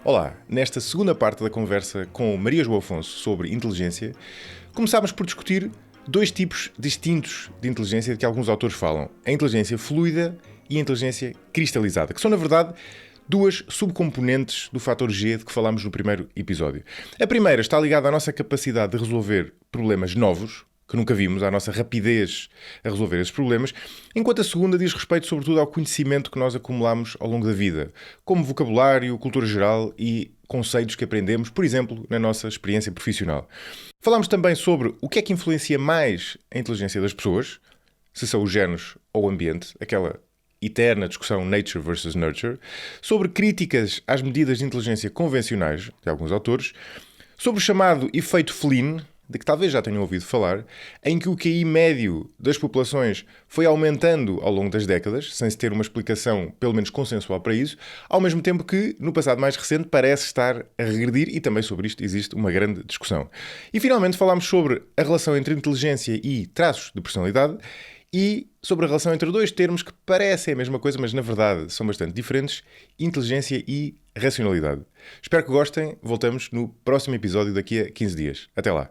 Olá, nesta segunda parte da conversa com Maria João Afonso sobre inteligência, começámos por discutir dois tipos distintos de inteligência de que alguns autores falam: a inteligência fluida e a inteligência cristalizada, que são, na verdade, duas subcomponentes do fator G de que falámos no primeiro episódio. A primeira está ligada à nossa capacidade de resolver problemas novos, que nunca vimos, à nossa rapidez a resolver esses problemas, enquanto a segunda diz respeito sobretudo ao conhecimento que nós acumulamos ao longo da vida, como vocabulário, cultura geral e conceitos que aprendemos, por exemplo, na nossa experiência profissional. Falámos também sobre o que é que influencia mais a inteligência das pessoas, se são os genes ou o ambiente, aquela eterna discussão nature versus nurture, sobre críticas às medidas de inteligência convencionais de alguns autores, sobre o chamado efeito Flynn, de que talvez já tenham ouvido falar, em que o QI médio das populações foi aumentando ao longo das décadas, sem se ter uma explicação, pelo menos consensual para isso, ao mesmo tempo que, no passado mais recente, parece estar a regredir, e também sobre isto existe uma grande discussão. E, finalmente, falámos sobre a relação entre inteligência e traços de personalidade, e sobre a relação entre dois termos que parecem a mesma coisa, mas na verdade são bastante diferentes: inteligência e racionalidade. Espero que gostem. Voltamos no próximo episódio daqui a 15 dias. Até lá.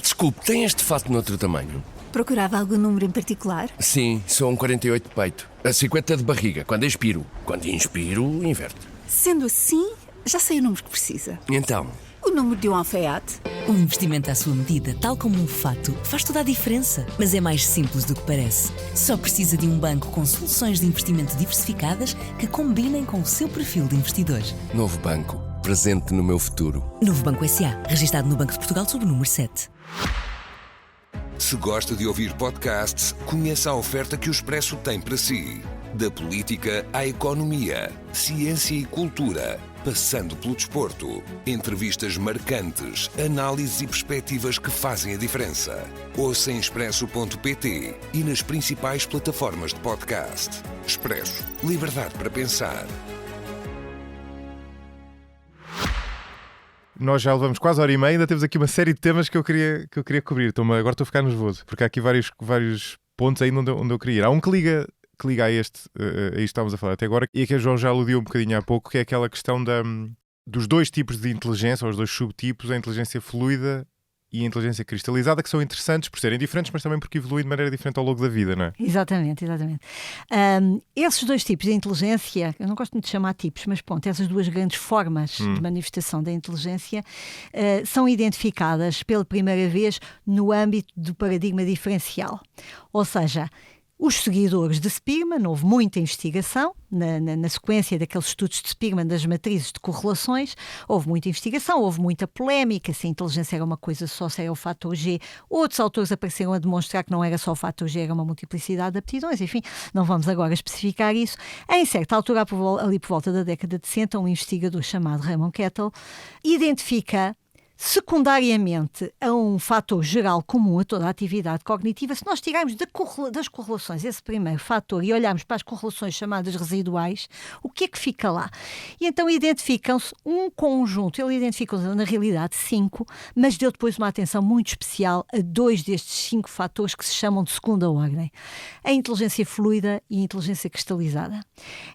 Desculpe, tem este fato noutro tamanho? Procurava algum número em particular? Sim, sou um 48 de peito. A 50 de barriga, quando expiro. Quando inspiro, inverte. Sendo assim, já sei o número que precisa. Então? O número de um alfaiate. Um investimento à sua medida, tal como um fato, faz toda a diferença. Mas é mais simples do que parece. Só precisa de um banco com soluções de investimento diversificadas que combinem com o seu perfil de investidor. Novo banco, presente no meu futuro. Novo Banco S.A., registado no Banco de Portugal sob o número 7. Se gosta de ouvir podcasts, conheça a oferta que o Expresso tem para si. Da política à economia, ciência e cultura, passando pelo desporto. Entrevistas marcantes, análises e perspectivas que fazem a diferença. Ouça em expresso.pt e nas principais plataformas de podcast. Expresso. Liberdade para pensar. Nós já levamos quase 1 hora e meia, ainda temos aqui uma série de temas que eu queria cobrir. Agora estou a ficar nervoso, porque há aqui vários pontos ainda onde eu queria ir. Há um que liga a isto que estávamos a falar até agora, e que a João já aludiu um bocadinho há pouco, que é aquela questão dos dois tipos de inteligência, ou os dois subtipos, a inteligência fluida e a inteligência cristalizada, que são interessantes por serem diferentes, mas também porque evoluem de maneira diferente ao longo da vida, não é? Exatamente. Esses dois tipos de inteligência, eu não gosto muito de chamar tipos, mas pronto, essas duas grandes formas de manifestação da inteligência são identificadas pela primeira vez no âmbito do paradigma diferencial. Ou seja, os seguidores de Spearman, houve muita investigação, na sequência daqueles estudos de Spearman, das matrizes de correlações, houve muita investigação, houve muita polémica, se a inteligência era uma coisa só, se era o fator G. Outros autores apareceram a demonstrar que não era só o fator G, era uma multiplicidade de aptidões, enfim, não vamos agora especificar isso. Em certa altura, ali por volta da década de 60, um investigador chamado Raymond Kettle identifica secundariamente a um fator geral comum a toda a atividade cognitiva. Se nós tirarmos das correlações esse primeiro fator e olharmos para as correlações chamadas residuais, o que é que fica lá? E então identificam-se um conjunto, ele identificou na realidade 5, mas deu depois uma atenção muito especial a 2 destes 5 fatores que se chamam de segunda ordem: a inteligência fluida e a inteligência cristalizada.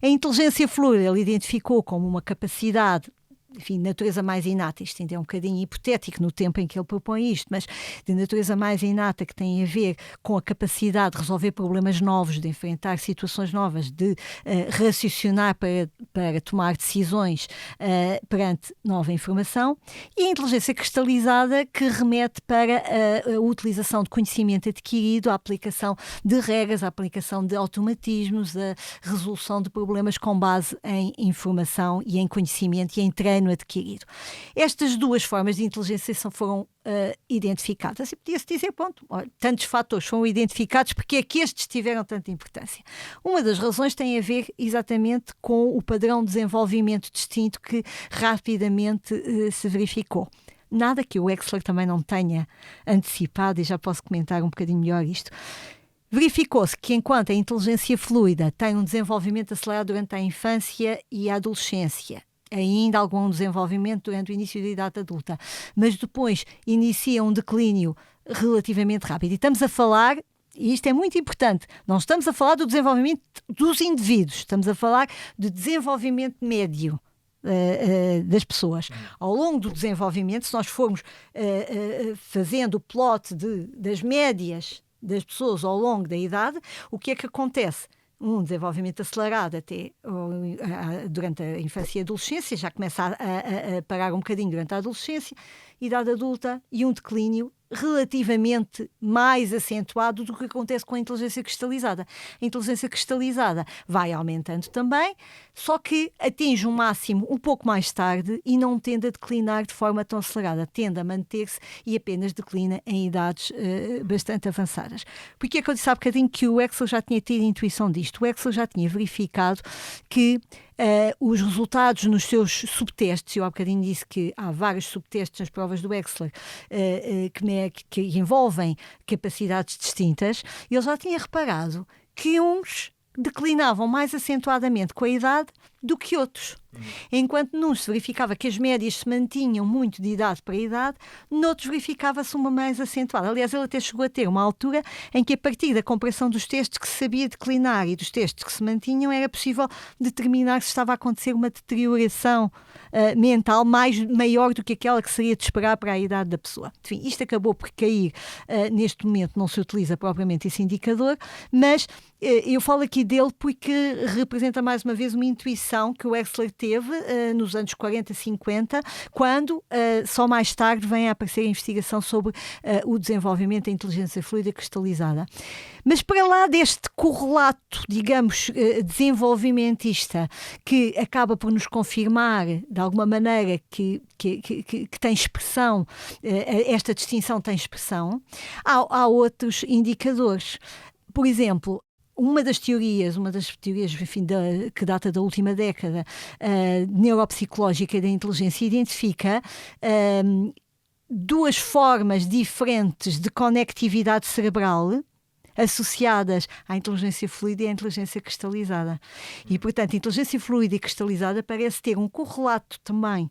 A inteligência fluida ele identificou como uma capacidade, enfim, de natureza mais inata. Isto ainda é um bocadinho hipotético no tempo em que ele propõe isto, mas de natureza mais inata, que tem a ver com a capacidade de resolver problemas novos, de enfrentar situações novas, de raciocinar para tomar decisões perante nova informação. E a inteligência cristalizada, que remete para a utilização de conhecimento adquirido, a aplicação de regras, a aplicação de automatismos, a resolução de problemas com base em informação e em conhecimento e em treino adquirido. Estas duas formas de inteligência foram identificadas. E podia-se dizer, pronto, tantos fatores foram identificados, porque é que estes tiveram tanta importância? Uma das razões tem a ver exatamente com o padrão de desenvolvimento distinto que rapidamente se verificou. Nada que o Wechsler também não tenha antecipado, e já posso comentar um bocadinho melhor isto. Verificou-se que enquanto a inteligência fluida tem um desenvolvimento acelerado durante a infância e a adolescência, ainda algum desenvolvimento durante o início da idade adulta, mas depois inicia um declínio relativamente rápido. E estamos a falar, e isto é muito importante, não estamos a falar do desenvolvimento dos indivíduos, estamos a falar de desenvolvimento médio das pessoas. Ao longo do desenvolvimento, se nós formos fazendo o plot das médias das pessoas ao longo da idade, o que é que acontece? Um desenvolvimento acelerado até durante a infância e a adolescência, já começa a parar um bocadinho durante a adolescência, idade adulta, e um declínio relativamente mais acentuado do que acontece com a inteligência cristalizada. A inteligência cristalizada vai aumentando também, só que atinge um máximo um pouco mais tarde e não tende a declinar de forma tão acelerada, tende a manter-se e apenas declina em idades bastante avançadas. Porque é que eu disse há bocadinho que o Wexler já tinha tido intuição disto? O Wexler já tinha verificado que os resultados nos seus subtestes, eu há bocadinho disse que há vários subtestes nas provas do Wexler que envolvem capacidades distintas, ele já tinha reparado que uns declinavam mais acentuadamente com a idade do que outros. Enquanto num se verificava que as médias se mantinham muito de idade para idade, noutros verificava-se uma mais acentuada. Aliás, ele até chegou a ter uma altura em que, a partir da comparação dos testes que se sabia declinar e dos testes que se mantinham, era possível determinar se estava a acontecer uma deterioração mental maior do que aquela que seria de esperar para a idade da pessoa. Enfim, isto acabou por cair. Neste momento não se utiliza propriamente esse indicador, mas eu falo aqui dele porque representa mais uma vez uma intuição que o Wexler teve nos anos 40, 50, quando só mais tarde vem a aparecer a investigação sobre o desenvolvimento da inteligência fluida cristalizada. Mas para lá deste correlato, digamos, desenvolvimentista, que acaba por nos confirmar, de alguma maneira, que tem expressão, esta distinção tem expressão, há outros indicadores. Por exemplo, uma das teorias, enfim, que data da última década, neuropsicológica da inteligência, identifica duas formas diferentes de conectividade cerebral associadas à inteligência fluida e à inteligência cristalizada. E, portanto, a inteligência fluida e cristalizada parece ter um correlato também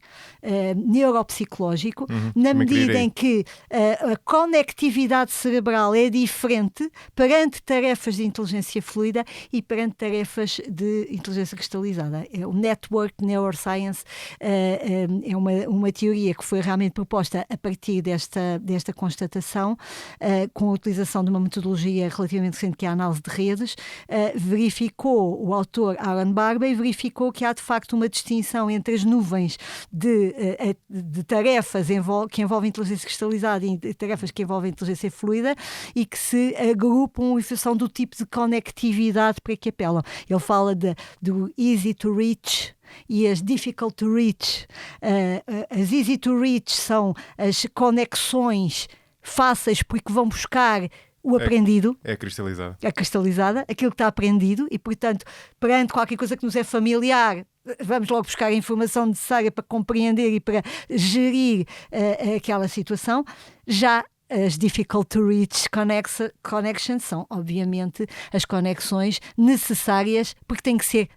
neuropsicológico, na medida em que a conectividade cerebral é diferente perante tarefas de inteligência fluida e perante tarefas de inteligência cristalizada. O Network Neuroscience é uma teoria que foi realmente proposta a partir desta constatação, com a utilização de uma metodologia relativamente recente, que é a análise de redes. Verificou o autor Aaron Barbey, verificou que há de facto uma distinção entre as nuvens de tarefas que envolvem inteligência cristalizada e tarefas que envolvem inteligência fluida e que se agrupam em função do tipo de conectividade para que apelam. Ele fala do easy to reach e as difficult to reach. As easy to reach são as conexões fáceis porque vão buscar o aprendido. É cristalizada. É cristalizada, aquilo que está aprendido e, portanto, perante qualquer coisa que nos é familiar, vamos logo buscar a informação necessária para compreender e para gerir aquela situação. Já as difficult to reach connections são, obviamente, as conexões necessárias, porque têm que ser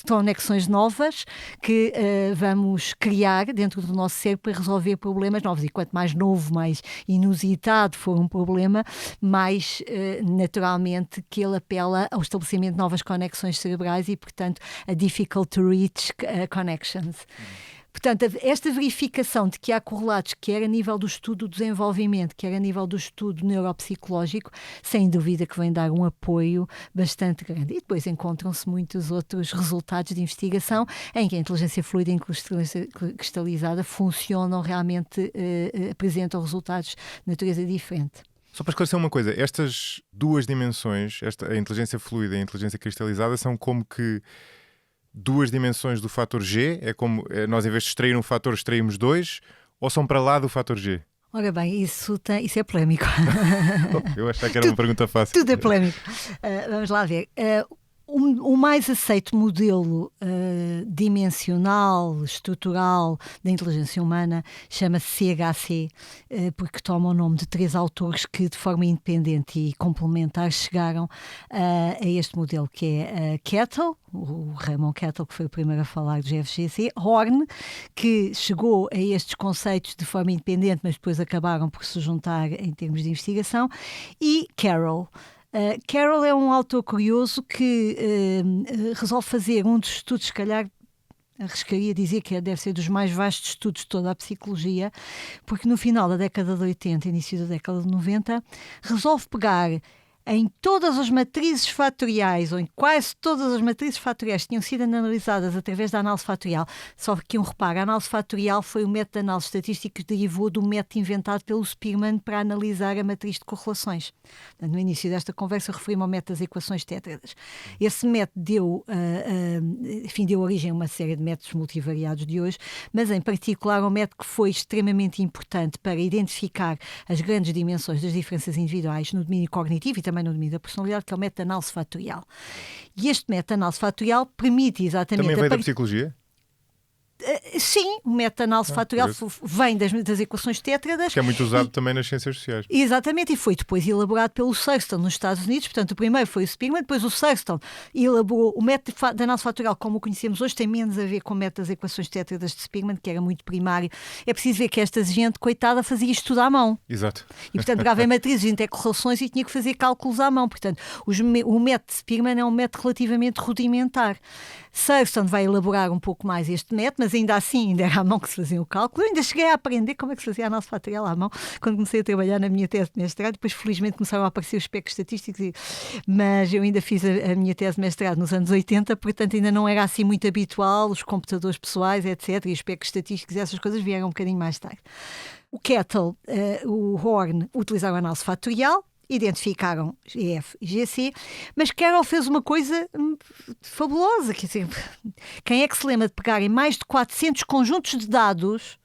conexões novas que vamos criar dentro do nosso cérebro para resolver problemas novos. E quanto mais novo, mais inusitado for um problema, mais naturalmente que ele apela ao estabelecimento de novas conexões cerebrais e, portanto, a difficult to reach connections. Portanto, esta verificação de que há correlatos, quer a nível do estudo do desenvolvimento, quer a nível do estudo neuropsicológico, sem dúvida que vem dar um apoio bastante grande. E depois encontram-se muitos outros resultados de investigação em que a inteligência fluida e a inteligência cristalizada funcionam realmente, apresentam resultados de natureza diferente. Só para esclarecer uma coisa, estas duas dimensões, a inteligência fluida e a inteligência cristalizada, são como que duas dimensões do fator G? É como nós, em vez de extrair um fator, extraímos dois? Ou são para lá do fator G? Ora bem, isso é polémico. Eu achava que era uma pergunta fácil. Tudo é polémico. Vamos lá ver. O mais aceito modelo dimensional, estrutural da inteligência humana chama-se CHC, porque toma o nome de 3 autores que, de forma independente e complementar, chegaram a este modelo, que é Kettle, o Raymond Kettle, que foi o primeiro a falar do GFGC, Horn, que chegou a estes conceitos de forma independente, mas depois acabaram por se juntar em termos de investigação, e Carroll. Carroll é um autor curioso que resolve fazer um dos estudos, se calhar arriscaria dizer que deve ser dos mais vastos estudos de toda a psicologia, porque no final da década de 80, início da década de 90, resolve pegar em todas as matrizes fatoriais, ou em quase todas as matrizes fatoriais que tinham sido analisadas através da análise fatorial. Só que um reparo, a análise fatorial foi o método de análise estatística que derivou do método inventado pelo Spearman para analisar a matriz de correlações. No início desta conversa referi-me ao método das equações tétradas. Esse método deu origem a uma série de métodos multivariados de hoje, mas em particular um método que foi extremamente importante para identificar as grandes dimensões das diferenças individuais no domínio cognitivo e também no domínio da personalidade, que é o método de análise fatorial. E este método de análise fatorial permite exatamente... Também veio da psicologia? Sim, o método de análise fatorial vem das equações tétradas. Que é muito usado também nas ciências sociais. Exatamente, e foi depois elaborado pelo Thurston nos Estados Unidos. Portanto, o primeiro foi o Spearman, depois o Thurston elaborou o método de análise fatorial como o conhecemos hoje, tem menos a ver com o método das equações tétradas de Spearman, que era muito primário. É preciso ver que esta gente, coitada, fazia isto tudo à mão. Exato. E, portanto, pegava em matrizes, intercorrelações e tinha que fazer cálculos à mão. Portanto, o método de Spearman é um método relativamente rudimentar. Thurston vai elaborar um pouco mais este método, mas ainda assim, ainda era à mão que se fazia o cálculo. Eu ainda cheguei a aprender como é que se fazia a análise fatorial à mão quando comecei a trabalhar na minha tese de mestrado. Depois, felizmente, começaram a aparecer os espectros estatísticos, mas eu ainda fiz a minha tese de mestrado nos anos 80, portanto ainda não era assim muito habitual, os computadores pessoais, etc. E os espectros estatísticos, essas coisas vieram um bocadinho mais tarde. O Kettle, o Horn, utilizaram a análise fatorial, identificaram GF e GC, mas Carroll fez uma coisa fabulosa. Quer dizer, quem é que se lembra de pegar em mais de 400 conjuntos de dados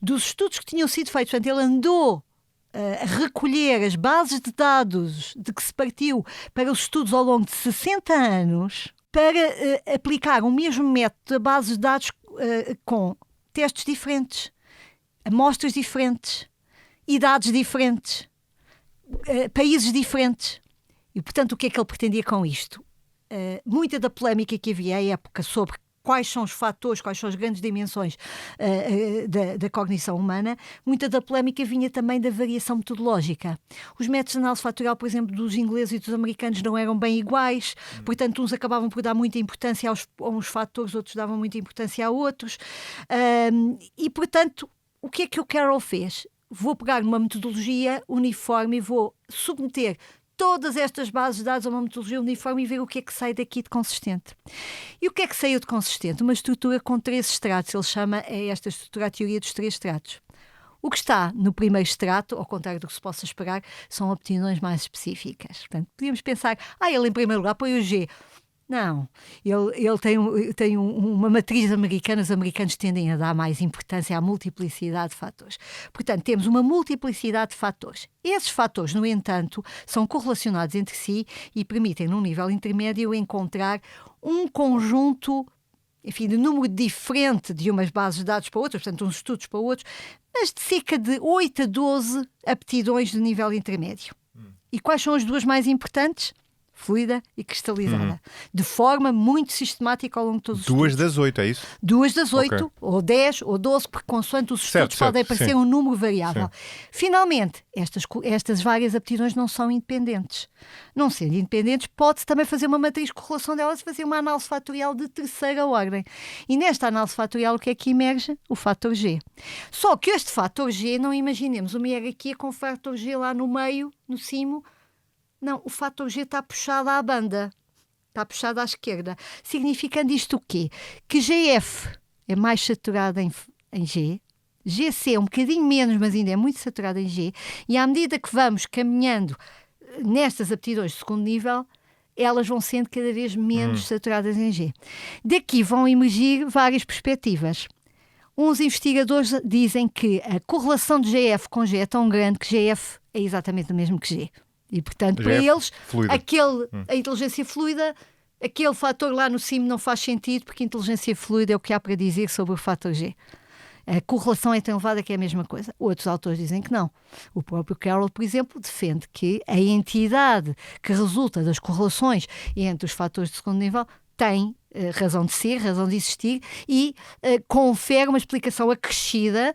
dos estudos que tinham sido feitos? Portanto, ele andou a recolher as bases de dados de que se partiu para os estudos ao longo de 60 anos para aplicar o mesmo método a bases de dados com testes diferentes, amostras diferentes, idades diferentes, países diferentes. E, portanto, o que é que ele pretendia com isto? Muita da polémica que havia à época sobre quais são os fatores, quais são as grandes dimensões da cognição humana, muita da polémica vinha também da variação metodológica. Os métodos de análise fatorial, por exemplo, dos ingleses e dos americanos não eram bem iguais, portanto, uns acabavam por dar muita importância a uns fatores, outros davam muita importância a outros. E, portanto, o que é que o Carroll fez? Vou pegar uma metodologia uniforme e vou submeter todas estas bases de dados a uma metodologia uniforme e ver o que é que sai daqui de consistente. E o que é que saiu de consistente? Uma estrutura com 3 estratos. Ele chama esta estrutura a teoria dos 3 estratos. O que está no primeiro estrato, ao contrário do que se possa esperar, são opiniões mais específicas. Portanto, podíamos pensar, ele em primeiro lugar põe o G. Não, ele tem uma matriz americana, os americanos tendem a dar mais importância à multiplicidade de fatores. Portanto, temos uma multiplicidade de fatores. Esses fatores, no entanto, são correlacionados entre si e permitem, num nível intermédio, encontrar um conjunto, enfim, de número diferente de umas bases de dados para outras, portanto, uns estudos para outros, mas de cerca de 8 a 12 aptidões de nível intermédio. E quais são as duas mais importantes? Fluida e cristalizada, de forma muito sistemática ao longo de todos os estudos. 2 das 8, é isso? 2 das 8, Okay. ou 10, ou 12, porque consoante os estudos podem aparecer sim. um número variável. Sim. Finalmente, estas várias aptidões não são independentes. Não sendo independentes, pode-se também fazer uma matriz de correlação delas e fazer uma análise fatorial de terceira ordem. E nesta análise fatorial, o que é que emerge? O fator G. Só que este fator G, não imaginemos uma hierarquia com o fator G lá no meio, no cimo. Não, o fator G está puxado à banda, está puxado à esquerda. Significando isto o quê? Que GF é mais saturado em G, GC é um bocadinho menos, mas ainda é muito saturado em G, e à medida que vamos caminhando nestas aptidões de segundo nível, elas vão sendo cada vez menos saturadas em G. Daqui vão emergir várias perspectivas. Uns investigadores dizem que a correlação de GF com G é tão grande que GF é exatamente o mesmo que G. E, portanto, para eles, a inteligência fluida aquele fator lá no cimo não faz sentido porque inteligência fluida é o que há para dizer sobre o fator G. A correlação é tão elevada que é a mesma coisa. Outros autores dizem que não. O próprio Carroll, por exemplo, defende que a entidade que resulta das correlações entre os fatores de segundo nível tem razão de ser, razão de existir e confere uma explicação acrescida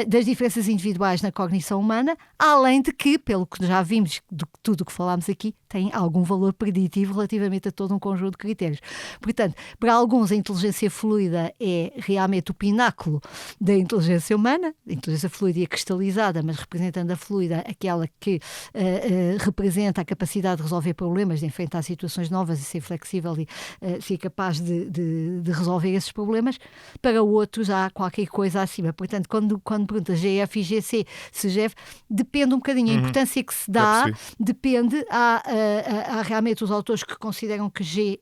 das diferenças individuais na cognição humana, além de que, pelo que já vimos de tudo o que falámos aqui, tem algum valor preditivo relativamente a todo um conjunto de critérios. Portanto, para alguns a inteligência fluida é realmente o pináculo da inteligência humana, a inteligência fluida e a cristalizada, mas representando a fluida, aquela que representa a capacidade de resolver problemas, de enfrentar situações novas e ser flexível e ser capaz de resolver esses problemas. Para outros há qualquer coisa acima. Portanto, quando perguntas GF e GC, se GF, depende um bocadinho. A importância que se dá depende. Há realmente os autores que consideram que G,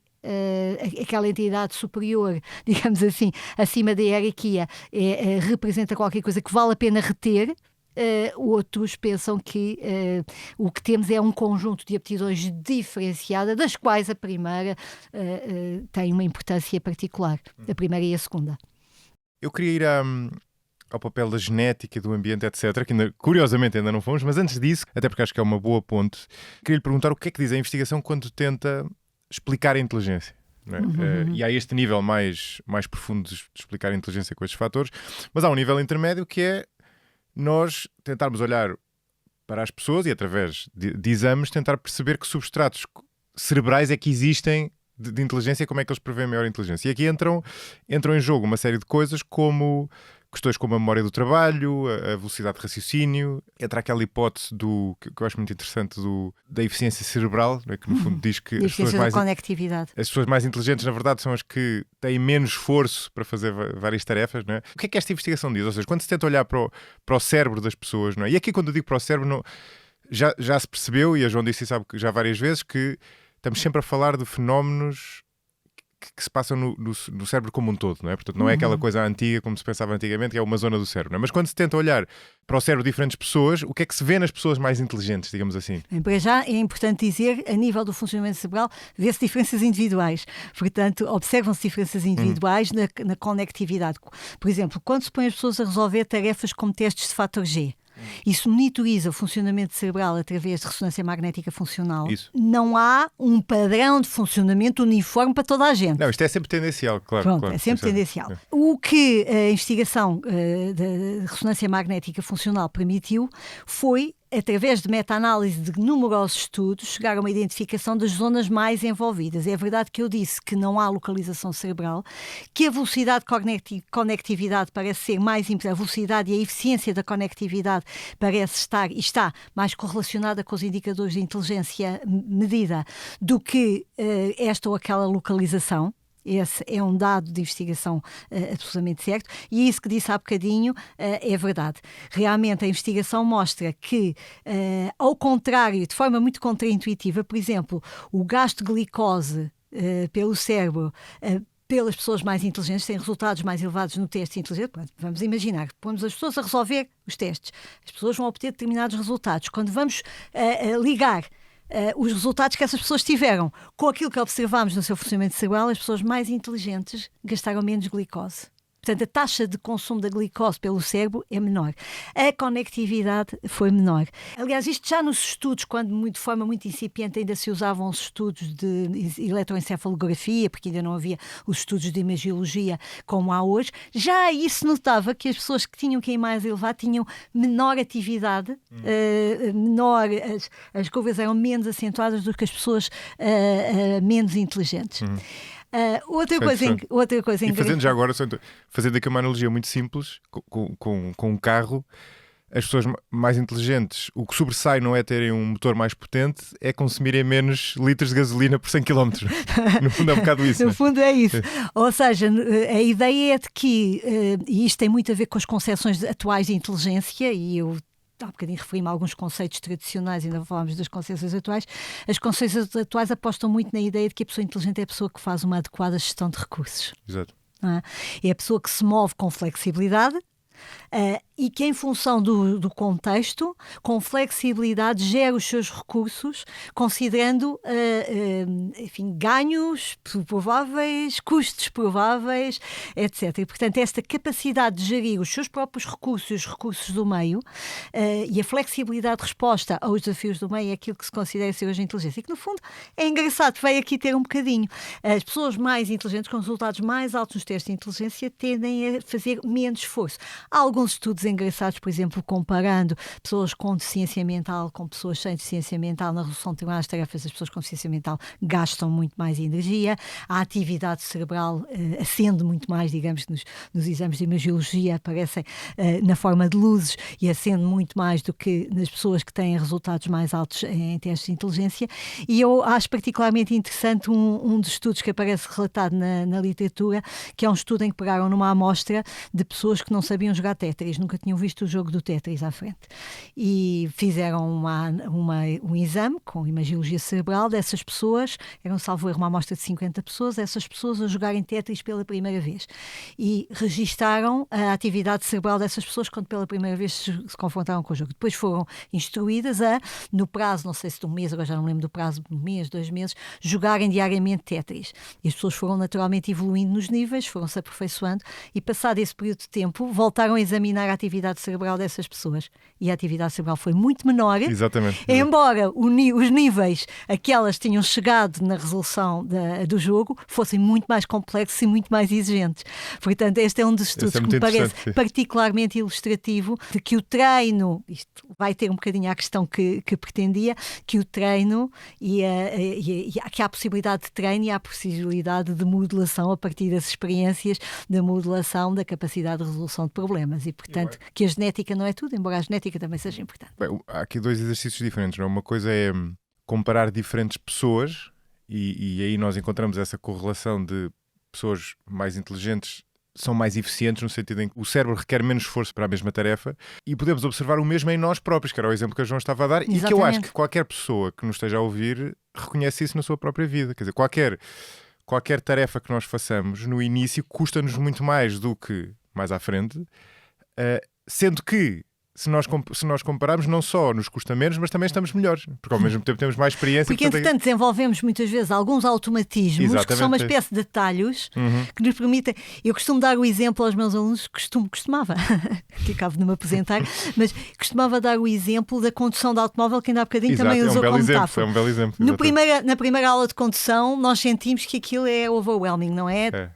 aquela entidade superior, digamos assim, acima da hierarquia, representa qualquer coisa que vale a pena reter. Outros pensam que o que temos é um conjunto de aptidões diferenciadas, das quais a primeira tem uma importância particular, a primeira e a segunda. Eu queria ir ao papel da genética, do ambiente, etc., que curiosamente ainda não fomos, mas antes disso, até porque acho que é uma boa ponte, queria lhe perguntar o que é que diz a investigação quando tenta explicar a inteligência. Não é? E há este nível mais profundo de explicar a inteligência com estes fatores, mas há um nível intermédio que é nós tentarmos olhar para as pessoas e, através de exames, tentar perceber que substratos cerebrais é que existem de inteligência e como é que eles prevêem maior inteligência. E aqui entram em jogo uma série de coisas como questões como a memória do trabalho, a velocidade de raciocínio, entra aquela hipótese que eu acho muito interessante da eficiência cerebral, né, que no fundo diz que as pessoas mais inteligentes, na verdade, são as que têm menos esforço para fazer várias tarefas. Não é? O que é que esta investigação diz? Ou seja, quando se tenta olhar para o cérebro das pessoas, não é? E aqui quando eu digo para o cérebro, não, já se percebeu, e a João disse e sabe já várias vezes, que estamos sempre a falar de fenómenos que se passam no cérebro como um todo, não é? Portanto, não é aquela coisa antiga, como se pensava antigamente, que é uma zona do cérebro, não é? Mas quando se tenta olhar para o cérebro de diferentes pessoas, o que é que se vê nas pessoas mais inteligentes, digamos assim? Para já é importante dizer, a nível do funcionamento cerebral, vê-se diferenças individuais. Portanto, observam-se diferenças individuais na conectividade. Por exemplo, quando se põe as pessoas a resolver tarefas como testes de fator G, isso monitoriza o funcionamento cerebral através de ressonância magnética funcional. Isso. Não há um padrão de funcionamento uniforme para toda a gente. Não, isto é sempre tendencial, claro. Pronto, claro, é sempre tendencial. É. O que a investigação da ressonância magnética funcional permitiu foi, através de meta-análise de numerosos estudos, chegar a uma identificação das zonas mais envolvidas. É verdade que eu disse que não há localização cerebral, que a velocidade de conectividade parece ser mais importante, a velocidade e a eficiência da conectividade parece estar e está mais correlacionada com os indicadores de inteligência medida do que esta ou aquela localização. Esse é um dado de investigação absolutamente certo, e isso que disse há bocadinho é verdade. Realmente a investigação mostra que, ao contrário, de forma muito contraintuitiva, por exemplo, o gasto de glicose pelo cérebro pelas pessoas mais inteligentes têm resultados mais elevados no teste de inteligência. Vamos imaginar, pomos as pessoas a resolver os testes, as pessoas vão obter determinados resultados. Quando vamos ligar os resultados que essas pessoas tiveram com aquilo que observámos no seu funcionamento cerebral, as pessoas mais inteligentes gastaram menos glicose. Portanto, a taxa de consumo da glicose pelo cérebro é menor. A conectividade foi menor. Aliás, isto já nos estudos, quando de forma muito incipiente ainda se usavam os estudos de eletroencefalografia, porque ainda não havia os estudos de imagiologia como há hoje, já aí se notava que as pessoas que tinham QI mais elevado tinham menor atividade, as curvas eram menos acentuadas do que as pessoas menos inteligentes. Outra coisa e fazendo já agora, fazendo aqui uma analogia muito simples com um carro, as pessoas mais inteligentes, o que sobressai não é terem um motor mais potente, é consumirem menos litros de gasolina por 100 km. No fundo é um bocado isso. No fundo é isso. Ou seja, a ideia é de que, e isto tem muito a ver com as concepções atuais de inteligência, e eu há bocadinho referi-me a alguns conceitos tradicionais, ainda falámos das concepções atuais. As concepções atuais apostam muito na ideia de que a pessoa inteligente é a pessoa que faz uma adequada gestão de recursos. Exato. É a pessoa que se move com flexibilidade, e que em função do contexto, com flexibilidade, gera os seus recursos, considerando enfim, ganhos prováveis, custos prováveis, etc. E, portanto, esta capacidade de gerir os seus próprios recursos e os recursos do meio e a flexibilidade de resposta aos desafios do meio é aquilo que se considera ser hoje a inteligência. E que, no fundo, é engraçado, veio aqui ter um bocadinho. As pessoas mais inteligentes, com resultados mais altos nos testes de inteligência, tendem a fazer menos esforço. Há alguns estudos engraçados, por exemplo, comparando pessoas com deficiência mental com pessoas sem deficiência mental na resolução de determinadas tarefas. As pessoas com deficiência mental gastam muito mais energia, a atividade cerebral acende muito mais, digamos, nos exames de imagiologia aparecem na forma de luzes e acende muito mais do que nas pessoas que têm resultados mais altos em testes de inteligência. E eu acho particularmente interessante um dos estudos que aparece relatado na literatura, que é um estudo em que pegaram numa amostra de pessoas que não sabiam jogar Tetris, nunca tinham visto o jogo do Tetris à frente. E fizeram um exame com imagiologia cerebral dessas pessoas, eram, salvo erro, uma amostra de 50 pessoas, essas pessoas a jogarem Tetris pela primeira vez. E registaram a atividade cerebral dessas pessoas quando pela primeira vez se confrontaram com o jogo. Depois foram instruídas no prazo, não sei se de um mês, agora já não me lembro do prazo, de um mês, 2 meses, jogarem diariamente Tetris. E as pessoas foram naturalmente evoluindo nos níveis, foram-se aperfeiçoando e, passado esse período de tempo, voltaram a examinar a atividade cerebral dessas pessoas. E a atividade cerebral foi muito menor. Exatamente. Embora os níveis a que elas tinham chegado na resolução do jogo fossem muito mais complexos e muito mais exigentes. Portanto, este é um dos estudos que me parece particularmente ilustrativo de que o treino, isto vai ter um bocadinho a questão que pretendia, que o treino e que há a possibilidade de treino e há a possibilidade de modelação a partir das experiências, da modelação da capacidade de resolução de problemas e, portanto, que a genética não é tudo, embora a genética também seja importante. Bem, há aqui 2 exercícios diferentes, não é? Uma coisa é comparar diferentes pessoas e aí nós encontramos essa correlação de pessoas mais inteligentes são mais eficientes no sentido em que o cérebro requer menos esforço para a mesma tarefa e podemos observar o mesmo em nós próprios, que era o exemplo que a João estava a dar. Exatamente. E que eu acho que qualquer pessoa que nos esteja a ouvir reconhece isso na sua própria vida. Quer dizer, qualquer tarefa que nós façamos no início custa-nos muito mais do que mais à frente, sendo que se nós compararmos, não só nos custa menos, mas também estamos melhores, porque ao mesmo tempo temos mais experiência. Porque, entretanto, desenvolvemos muitas vezes alguns automatismos. Exatamente. Que são uma espécie de atalhos que nos permitem... Eu costumo dar o exemplo aos meus alunos, costumava, que acabo de me apresentar, mas costumava dar o exemplo da condução de automóvel, que ainda há bocadinho também usou como metáfora. É um belo exemplo. Na primeira aula de condução, nós sentimos que aquilo é overwhelming, não é?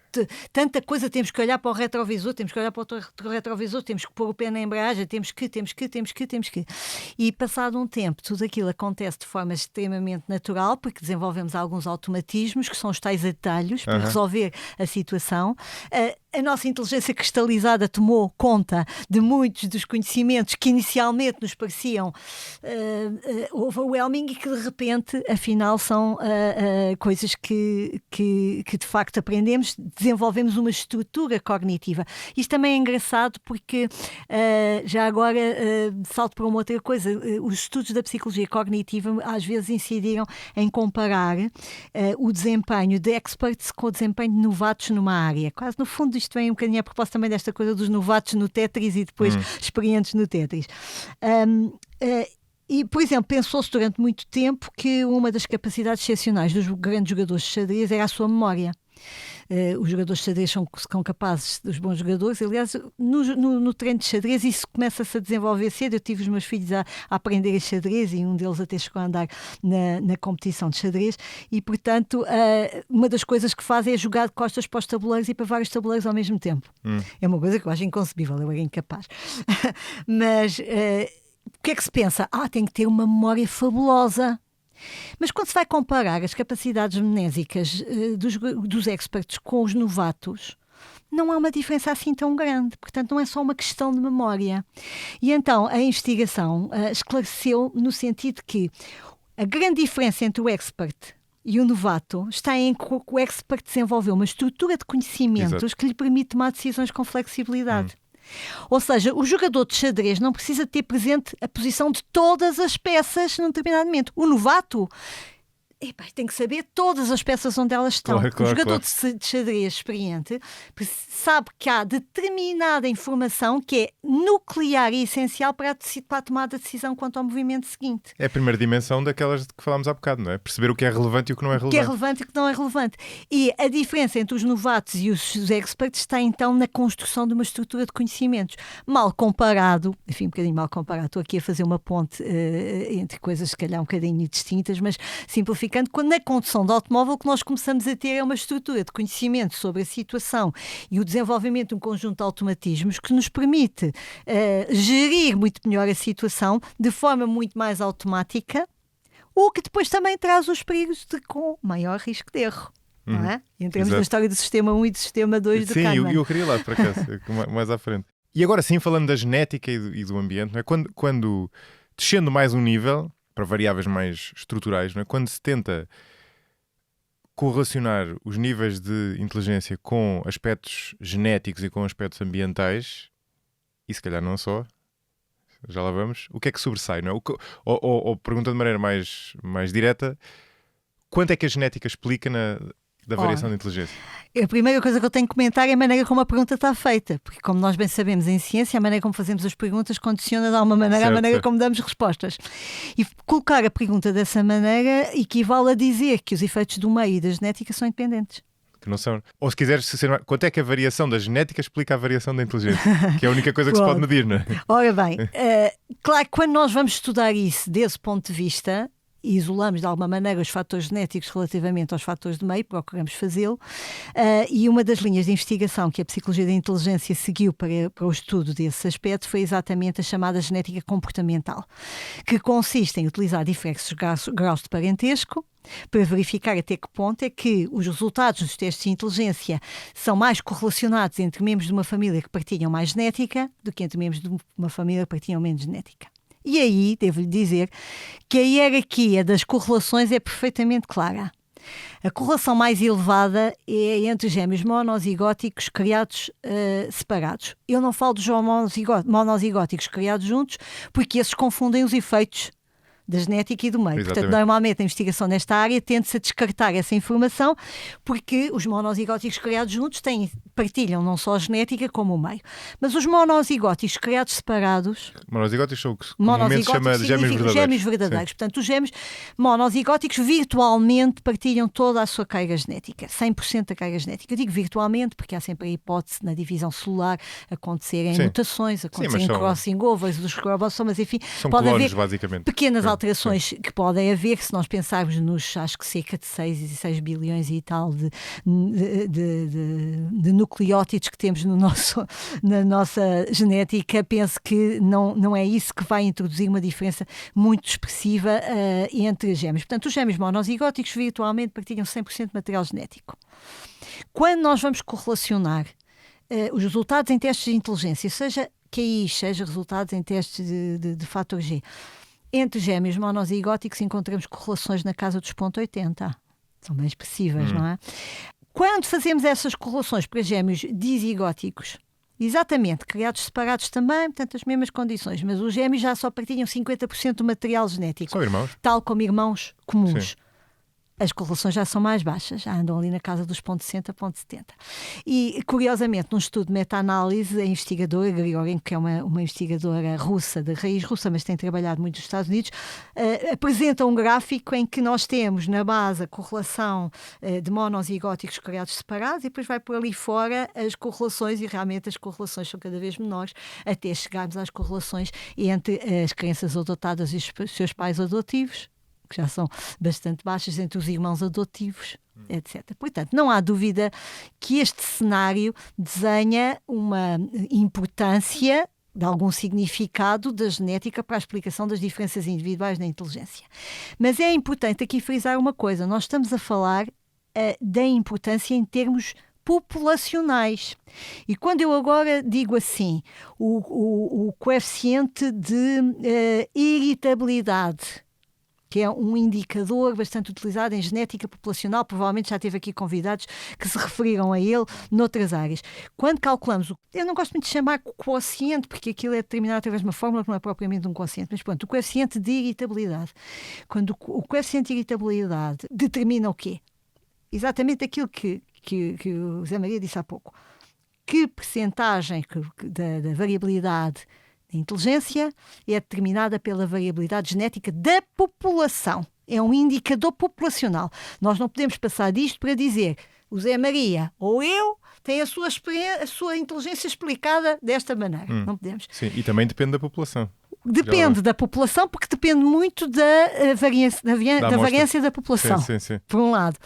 Tanta coisa, temos que olhar para o retrovisor, temos que olhar para o retrovisor, temos que pôr o pé na embreagem, temos que. E passado um tempo, tudo aquilo acontece de forma extremamente natural, porque desenvolvemos alguns automatismos, que são os tais atalhos, para resolver a situação. A nossa inteligência cristalizada tomou conta de muitos dos conhecimentos que inicialmente nos pareciam overwhelming e que de repente, afinal, são coisas que de facto aprendemos, desenvolvemos uma estrutura cognitiva. Isto também é engraçado porque, já agora, salto para uma outra coisa, os estudos da psicologia cognitiva às vezes incidiram em comparar o desempenho de experts com o desempenho de novatos numa área. Quase no fundo isto vem um bocadinho a propósito também desta coisa dos novatos no Tetris e depois experientes no Tetris. E, por exemplo, pensou-se durante muito tempo que uma das capacidades excepcionais dos grandes jogadores de xadrez era a sua memória. Os jogadores de xadrez são capazes, os bons jogadores, aliás, no treino de xadrez isso começa-se a desenvolver cedo. Eu tive os meus filhos a aprender a xadrez e um deles até chegou a andar na competição de xadrez e, portanto, uma das coisas que fazem é jogar de costas para os tabuleiros e para vários tabuleiros ao mesmo tempo. É uma coisa que eu acho inconcebível, eu era incapaz. Mas o que é que se pensa? Tem que ter uma memória fabulosa. Mas quando se vai comparar as capacidades mnésicas dos experts com os novatos, não há uma diferença assim tão grande. Portanto, não é só uma questão de memória. E então a investigação esclareceu no sentido que a grande diferença entre o expert e o novato está em que o expert desenvolveu uma estrutura de conhecimentos Exato. Que lhe permite tomar decisões com flexibilidade. Ou seja, o jogador de xadrez não precisa ter presente a posição de todas as peças num determinado momento. O novato tem que saber todas as peças onde elas estão. Claro, o jogador de xadrez experiente sabe que há determinada informação que é nuclear e essencial para a tomada de decisão quanto ao movimento seguinte. É a primeira dimensão daquelas de que falámos há bocado, não é? Perceber o que é relevante e o que não é relevante. O que é relevante e o que não é relevante. E a diferença entre os novatos e os experts está então na construção de uma estrutura de conhecimentos. Mal comparado, enfim, um bocadinho mal comparado, estou aqui a fazer uma ponte entre coisas se calhar um bocadinho distintas, mas simplificando, quando na condução do automóvel o que nós começamos a ter é uma estrutura de conhecimento sobre a situação e o desenvolvimento de um conjunto de automatismos que nos permite gerir muito melhor a situação de forma muito mais automática, o que depois também traz os perigos com maior risco de erro. Não é? Entramos na história do sistema 1 e do sistema 2 do Kahneman. Sim, eu queria ir lá, por acaso, mais à frente. E agora sim, falando da genética e do ambiente, não é? Quando descendo mais um nível, para variáveis mais estruturais, não é? Quando se tenta correlacionar os níveis de inteligência com aspectos genéticos e com aspectos ambientais, e se calhar não só, já lá vamos, o que é que sobressai, não é? Ou perguntando de maneira mais direta, quanto é que a genética explica da variação da inteligência? A primeira coisa que eu tenho que comentar é a maneira como a pergunta está feita, porque como nós bem sabemos em ciência, a maneira como fazemos as perguntas condiciona de alguma maneira a maneira como damos respostas. E colocar a pergunta dessa maneira equivale a dizer que os efeitos do meio e da genética são independentes. Que não são. Ou se quiseres, quanto é que a variação da genética explica a variação da inteligência? Que é a única coisa que se pode medir, não é? Ora bem, claro que quando nós vamos estudar isso desse ponto de vista, e isolamos de alguma maneira os fatores genéticos relativamente aos fatores de meio, procuramos fazê-lo, e uma das linhas de investigação que a psicologia da inteligência seguiu para o estudo desse aspecto foi exatamente a chamada genética comportamental, que consiste em utilizar diversos graus de parentesco para verificar até que ponto é que os resultados dos testes de inteligência são mais correlacionados entre membros de uma família que partilham mais genética do que entre membros de uma família que partilham menos genética. E aí, devo-lhe dizer que a hierarquia das correlações é perfeitamente clara. A correlação mais elevada é entre gêmeos monozigóticos criados separados. Eu não falo dos monozigóticos criados juntos, porque esses confundem os efeitos da genética e do meio. Exatamente. Portanto, normalmente a investigação nesta área tende-se a descartar essa informação, porque os monozigóticos criados juntos partilham não só a genética como o meio. Mas os monozigóticos criados separados... Monozigóticos são o que comumente se chama de gêmeos verdadeiros. Gêmeos verdadeiros. Sim. Portanto, os gêmeos monozigóticos virtualmente partilham toda a sua carga genética, 100% da carga genética. Eu digo virtualmente porque há sempre a hipótese na divisão celular acontecerem mutações, acontecerem crossing overs dos cromossomas, enfim. São pode clones, haver basicamente. Pequenas alterações que podem haver, que se nós pensarmos nos, acho que cerca de 6 bilhões e tal de nucleótidos que temos na nossa genética, penso que não é isso que vai introduzir uma diferença muito expressiva entre gêmeos. Portanto, os gêmeos monozigóticos virtualmente partilham 100% de material genético. Quando nós vamos correlacionar os resultados em testes de inteligência, seja QIs, seja resultados em testes de fator G, entre gêmeos monozigóticos encontramos correlações na casa dos 0,80. São bem expressivas, não é? Quando fazemos essas correlações para gêmeos dizigóticos, exatamente, criados separados também, portanto as mesmas condições, mas os gêmeos já só partilham 50% do material genético. São irmãos. Tal como irmãos comuns. Sim. As correlações já são mais baixas, já andam ali na casa dos 0,60, 0,70. E, curiosamente, num estudo de meta-análise, a investigadora Grigorin, que é uma investigadora russa, de raiz russa, mas tem trabalhado muito nos Estados Unidos, apresenta um gráfico em que nós temos na base a correlação de monozigóticos criados separados e depois vai por ali fora as correlações, e realmente as correlações são cada vez menores, até chegarmos às correlações entre as crianças adotadas e os seus pais adotivos, que já são bastante baixas, entre os irmãos adotivos, etc. Portanto, não há dúvida que este cenário desenha uma importância de algum significado da genética para a explicação das diferenças individuais na inteligência. Mas é importante aqui frisar uma coisa, nós estamos a falar da importância em termos populacionais. E quando eu agora digo assim, o coeficiente de irritabilidade que é um indicador bastante utilizado em genética populacional. Provavelmente já teve aqui convidados que se referiram a ele noutras áreas. Quando calculamos, eu não gosto muito de chamar quociente, porque aquilo é determinado através de uma fórmula que não é propriamente um quociente, mas pronto, o coeficiente de irritabilidade. Quando o coeficiente de irritabilidade determina o quê? Exatamente aquilo que o Zé Maria disse há pouco. Que percentagem da variabilidade da inteligência é determinada pela variabilidade genética da população. É um indicador populacional. Nós não podemos passar disto para dizer o Zé Maria ou eu tem a sua inteligência explicada desta maneira. Não podemos. Sim, e também depende da população. Depende da população, porque depende muito da variância da população, sim. por um lado.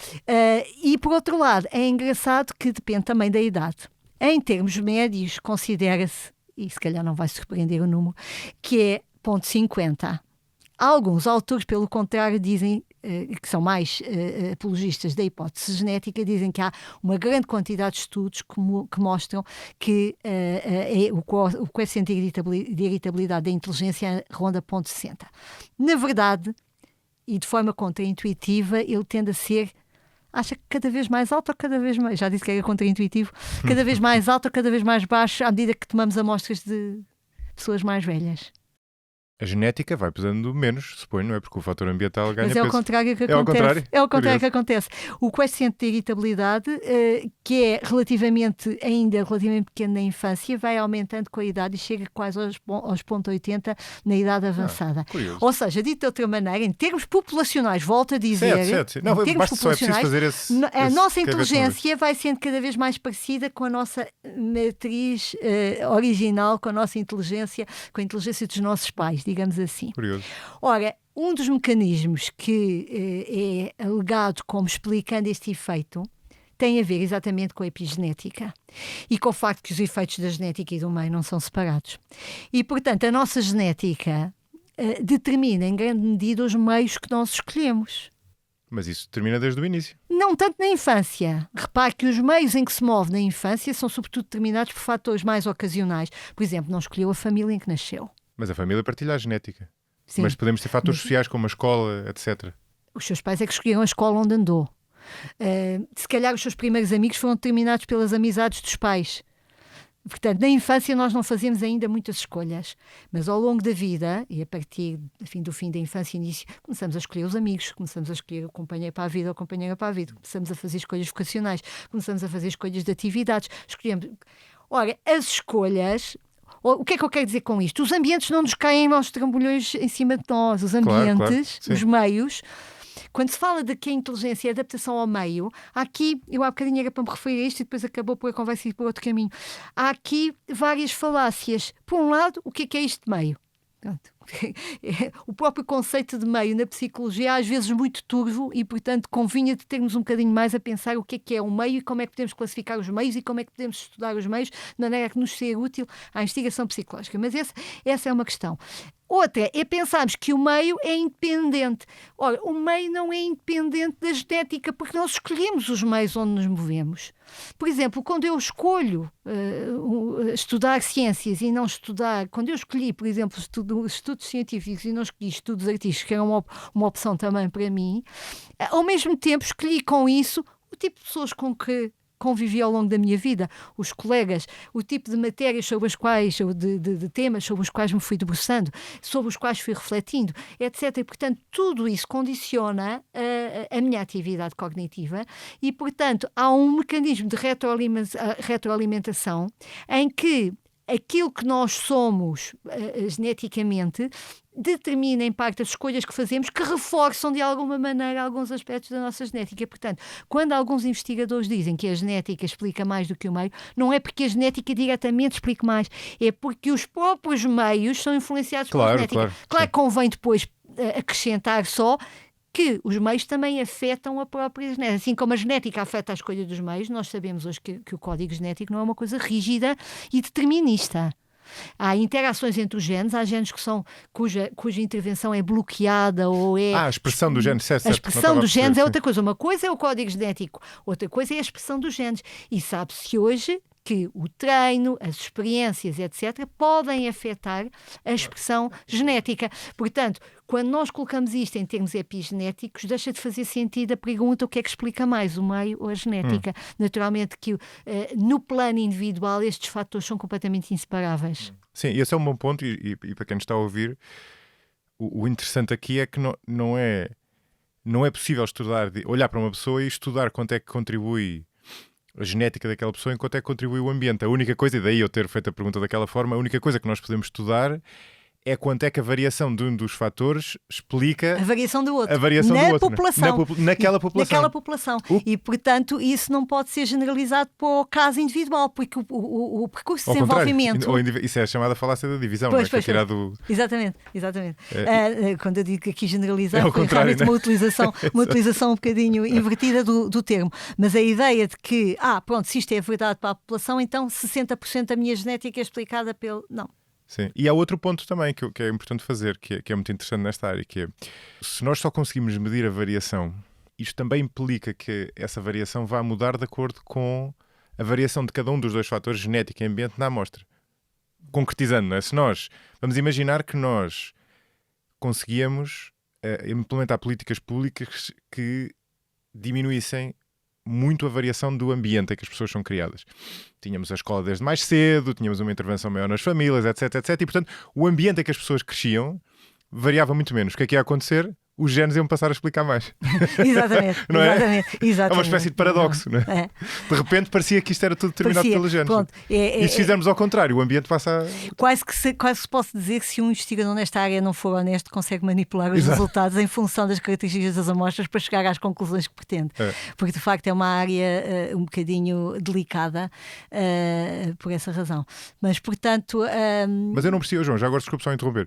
E, por outro lado, é engraçado que depende também da idade. Em termos médios, considera-se, e se calhar não vai surpreender o número, que é 0,50. Alguns autores, pelo contrário, dizem, que são mais apologistas da hipótese genética, dizem que há uma grande quantidade de estudos que mostram que o coeficiente de irritabilidade da inteligência ronda 0,60. Na verdade, e de forma contraintuitiva, ele tende a ser, acha que cada vez mais alto ou cada vez mais, já disse que era contraintuitivo, cada vez mais alto ou cada vez mais baixo à medida que tomamos amostras de pessoas mais velhas. A genética vai pesando menos, suponho, não é? Porque o fator ambiental ganha peso. Mas é o contrário que acontece. É o contrário que acontece. O coeficiente de irritabilidade, que é ainda relativamente pequeno na infância, vai aumentando com a idade e chega quase aos 0,80 na idade avançada. Ou seja, dito de outra maneira, em termos populacionais, volto a dizer, certo. Não, em termos populacionais, fazer esse a nossa inteligência vai sendo cada vez mais parecida com a nossa matriz original, com a nossa inteligência, com a inteligência dos nossos pais, digamos assim. Curioso. Ora, um dos mecanismos que é alegado como explicando este efeito tem a ver exatamente com a epigenética e com o facto que os efeitos da genética e do meio não são separados. E, portanto, a nossa genética determina em grande medida os meios que nós escolhemos. Mas isso determina desde o início. Não tanto na infância. Repare que os meios em que se move na infância são sobretudo determinados por fatores mais ocasionais. Por exemplo, não escolheu a família em que nasceu. Mas a família partilha a genética. Sim. Mas podemos ter fatores sociais como a escola, etc. Os seus pais é que escolheram a escola onde andou. Se calhar os seus primeiros amigos foram determinados pelas amizades dos pais. Portanto, na infância nós não fazemos ainda muitas escolhas, mas ao longo da vida, e a partir do fim da infância e início, começamos a escolher os amigos, começamos a escolher o companheiro para a vida ou a companheira para a vida, começamos a fazer escolhas vocacionais, começamos a fazer escolhas de atividades. Escolhemos. Ora, as escolhas... O que é que eu quero dizer com isto? Os ambientes não nos caem aos trambolhões em cima de nós. Os ambientes, claro, os meios... Quando se fala de que a inteligência é adaptação ao meio, há aqui, eu há bocadinho era para me referir a isto e depois acabou por a conversa ir para outro caminho. Há aqui várias falácias. Por um lado, o que é isto de meio? O próprio conceito de meio na psicologia é às vezes muito turvo e, portanto, convinha de termos um bocadinho mais a pensar o que é o meio e como é que podemos classificar os meios e como é que podemos estudar os meios de maneira que nos seja útil à investigação psicológica. Mas essa é uma questão. Outra é pensarmos que o meio é independente. Ora, o meio não é independente da genética porque nós escolhemos os meios onde nos movemos. Por exemplo, quando eu escolho estudar ciências e não estudar... Quando eu escolhi, por exemplo, estudos científicos e não escolhi estudos artísticos, que era uma opção também para mim, ao mesmo tempo escolhi com isso o tipo de pessoas com que convivi ao longo da minha vida, os colegas, o tipo de matérias sobre as quais, ou de temas sobre os quais me fui debruçando, sobre os quais fui refletindo, etc. E, portanto, tudo isso condiciona a minha atividade cognitiva e, portanto, há um mecanismo de retroalimentação em que aquilo que nós somos geneticamente determina em parte as escolhas que fazemos que reforçam de alguma maneira alguns aspectos da nossa genética. Portanto, quando alguns investigadores dizem que a genética explica mais do que o meio, não é porque a genética diretamente explica mais, é porque os próprios meios são influenciados pela genética. Claro que convém depois acrescentar só que os meios também afetam a própria genética. Assim como a genética afeta a escolha dos meios, nós sabemos hoje que o código genético não é uma coisa rígida e determinista. Há interações entre os genes, há genes cuja intervenção é bloqueada ou é... a expressão do gene, certo. A expressão dos genes é outra coisa. Uma coisa é o código genético, outra coisa é a expressão dos genes. E sabe-se hoje que o treino, as experiências, etc., podem afetar a expressão genética. Portanto, quando nós colocamos isto em termos epigenéticos, deixa de fazer sentido a pergunta o que é que explica mais, o meio ou a genética. Naturalmente que no plano individual estes fatores são completamente inseparáveis. Sim, esse é um bom ponto e para quem nos está a ouvir, o interessante aqui é que não é possível olhar para uma pessoa e estudar quanto é que contribui a genética daquela pessoa enquanto é que contribui o ambiente. A única coisa, e daí eu ter feito a pergunta daquela forma, a única coisa que nós podemos estudar é quanto é que a variação de um dos fatores explica a variação do outro. População. Naquela população. E, portanto, isso não pode ser generalizado para o caso individual, porque o percurso de desenvolvimento... Isso é a chamada falácia da divisão, pois, não é? Tirado... Exatamente. Quando eu digo que aqui generalizar, foi né? realmente uma utilização um bocadinho invertida do termo. Mas a ideia de que, pronto, se isto é verdade para a população, então 60% da minha genética é explicada pelo... Não. Sim. E há outro ponto também que é importante fazer, que é muito interessante nesta área, que é, se nós só conseguimos medir a variação, isto também implica que essa variação vá mudar de acordo com a variação de cada um dos dois fatores, genética e ambiente, na amostra. Concretizando, não é? Se nós, vamos imaginar que nós conseguíamos implementar políticas públicas que diminuíssem muito a variação do ambiente em que as pessoas são criadas. Tínhamos a escola desde mais cedo, tínhamos uma intervenção maior nas famílias, etc, etc. E, portanto, o ambiente em que as pessoas cresciam variava muito menos. O que é que ia acontecer? Os genes iam passar a explicar mais. Exatamente. Não é? Exatamente. É uma espécie de paradoxo, não é? De repente parecia que isto era tudo determinado pelos genes. Pronto, e se fizermos ao contrário, o ambiente passa a... Quase que se posso dizer que se um investigador nesta área não for honesto, consegue manipular os resultados em função das características das amostras para chegar às conclusões que pretende. Porque, de facto, é uma área um bocadinho delicada por essa razão. Mas, portanto... Mas eu não percebi, João, já agora desculpe só interromper.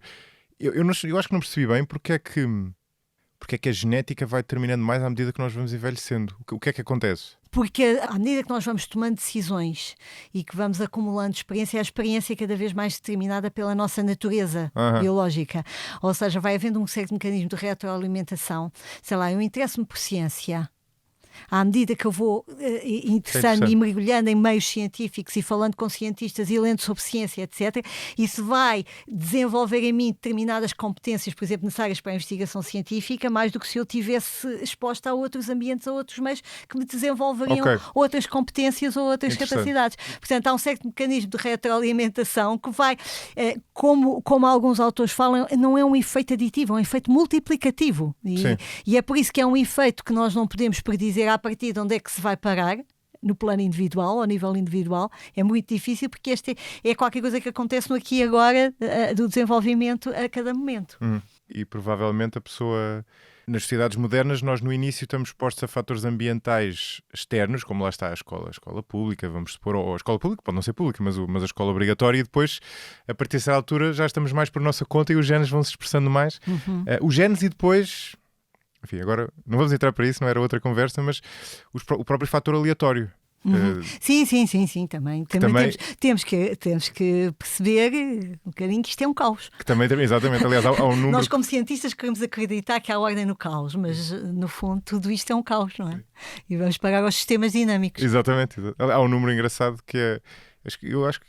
Eu acho que não percebi bem porque é que a genética vai determinando mais à medida que nós vamos envelhecendo. O que é que acontece? Porque à medida que nós vamos tomando decisões e que vamos acumulando experiência, a experiência é cada vez mais determinada pela nossa natureza biológica. Ou seja, vai havendo um certo mecanismo de retroalimentação. Sei lá, eu interesso-me por ciência. À medida que eu vou interessando-me e mergulhando em meios científicos e falando com cientistas e lendo sobre ciência, etc., isso vai desenvolver em mim determinadas competências, por exemplo, necessárias para a investigação científica, mais do que se eu tivesse exposta a outros ambientes, a outros meios que me desenvolveriam outras competências ou outras capacidades. Portanto, há um certo mecanismo de retroalimentação que vai, como alguns autores falam, não é um efeito aditivo, é um efeito multiplicativo. E é por isso que é um efeito que nós não podemos predizer a partir de onde é que se vai parar no plano individual, ao nível individual. É muito difícil porque este é qualquer coisa que acontece no aqui e agora do desenvolvimento a cada momento. E provavelmente a pessoa... Nas sociedades modernas, nós no início estamos expostos a fatores ambientais externos, como lá está a escola pública, vamos supor, ou a escola pública, pode não ser pública, mas a escola obrigatória, e depois, a partir dessa altura, já estamos mais por nossa conta e os genes vão se expressando mais. Os genes e depois... Enfim, agora não vamos entrar para isso, não era outra conversa, mas o próprio fator aleatório. Sim, também temos que perceber um bocadinho que isto é um caos. Que também exatamente, aliás, há um número... Nós, como cientistas, queremos acreditar que há ordem no caos, mas no fundo tudo isto é um caos, não é? E vamos parar aos sistemas dinâmicos. Exatamente. Há um número engraçado que é... Eu acho que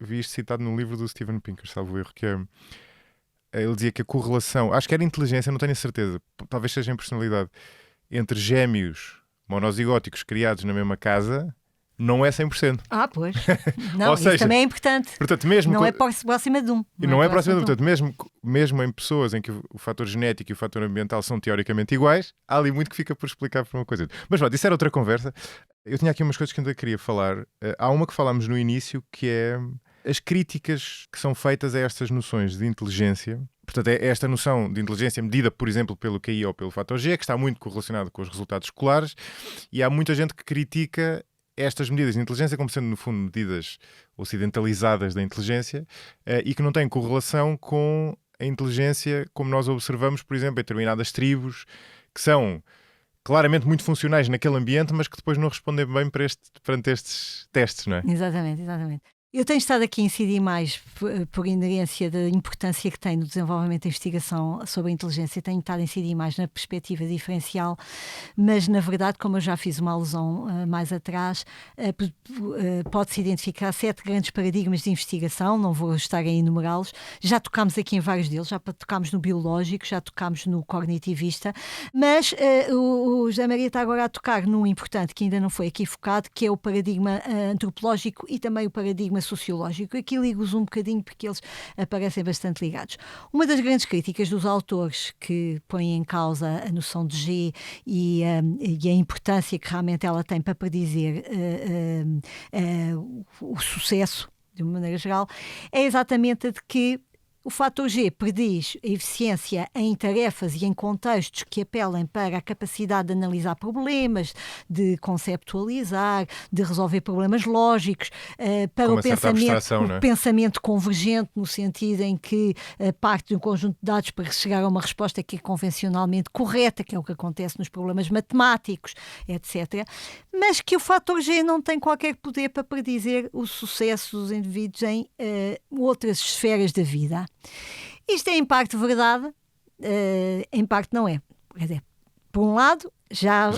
vi isto citado no livro do Steven Pinker, salvo erro, que é... Ele dizia que a correlação, acho que era inteligência, não tenho a certeza, talvez seja em personalidade, entre gêmeos monozigóticos criados na mesma casa, não é 100%. Pois. Não, ou seja, isso também é importante. Portanto, mesmo não é próxima de um. Não é próxima de um. Portanto, mesmo em pessoas em que o fator genético e o fator ambiental são teoricamente iguais, há ali muito que fica por explicar por uma coisa. Mas pronto, isso era outra conversa. Eu tinha aqui umas coisas que ainda queria falar. Há uma que falámos no início, que é... as críticas que são feitas a estas noções de inteligência. Portanto, é esta noção de inteligência medida, por exemplo, pelo QI ou pelo fator G, que está muito correlacionado com os resultados escolares, e há muita gente que critica estas medidas de inteligência como sendo, no fundo, medidas ocidentalizadas da inteligência e que não têm correlação com a inteligência como nós observamos, por exemplo, em determinadas tribos, que são claramente muito funcionais naquele ambiente, mas que depois não respondem bem perante estes testes, não é? Exatamente. Eu tenho estado aqui a incidir mais por inerência da importância que tem no desenvolvimento da investigação sobre a inteligência, tenho estado a incidir mais na perspectiva diferencial, mas na verdade, como eu já fiz uma alusão mais atrás, pode-se identificar 7 grandes paradigmas de investigação, não vou estar a enumerá-los, já tocámos aqui em vários deles, já tocámos no biológico, já tocámos no cognitivista, mas o José Maria está agora a tocar num importante que ainda não foi aqui focado, que é o paradigma antropológico e também o paradigma sociológico. Aqui ligo-os um bocadinho porque eles aparecem bastante ligados. Uma das grandes críticas dos autores que põem em causa a noção de G e a importância que realmente ela tem para predizer o sucesso, de uma maneira geral, é exatamente a de que o fator G prediz a eficiência em tarefas e em contextos que apelem para a capacidade de analisar problemas, de conceptualizar, de resolver problemas lógicos, para o pensamento convergente, no sentido em que parte de um conjunto de dados para chegar a uma resposta que é convencionalmente correta, que é o que acontece nos problemas matemáticos, etc. Mas que o fator G não tem qualquer poder para predizer o sucesso dos indivíduos em outras esferas da vida. Isto é em parte verdade, em parte não é. Quer dizer, por um lado, já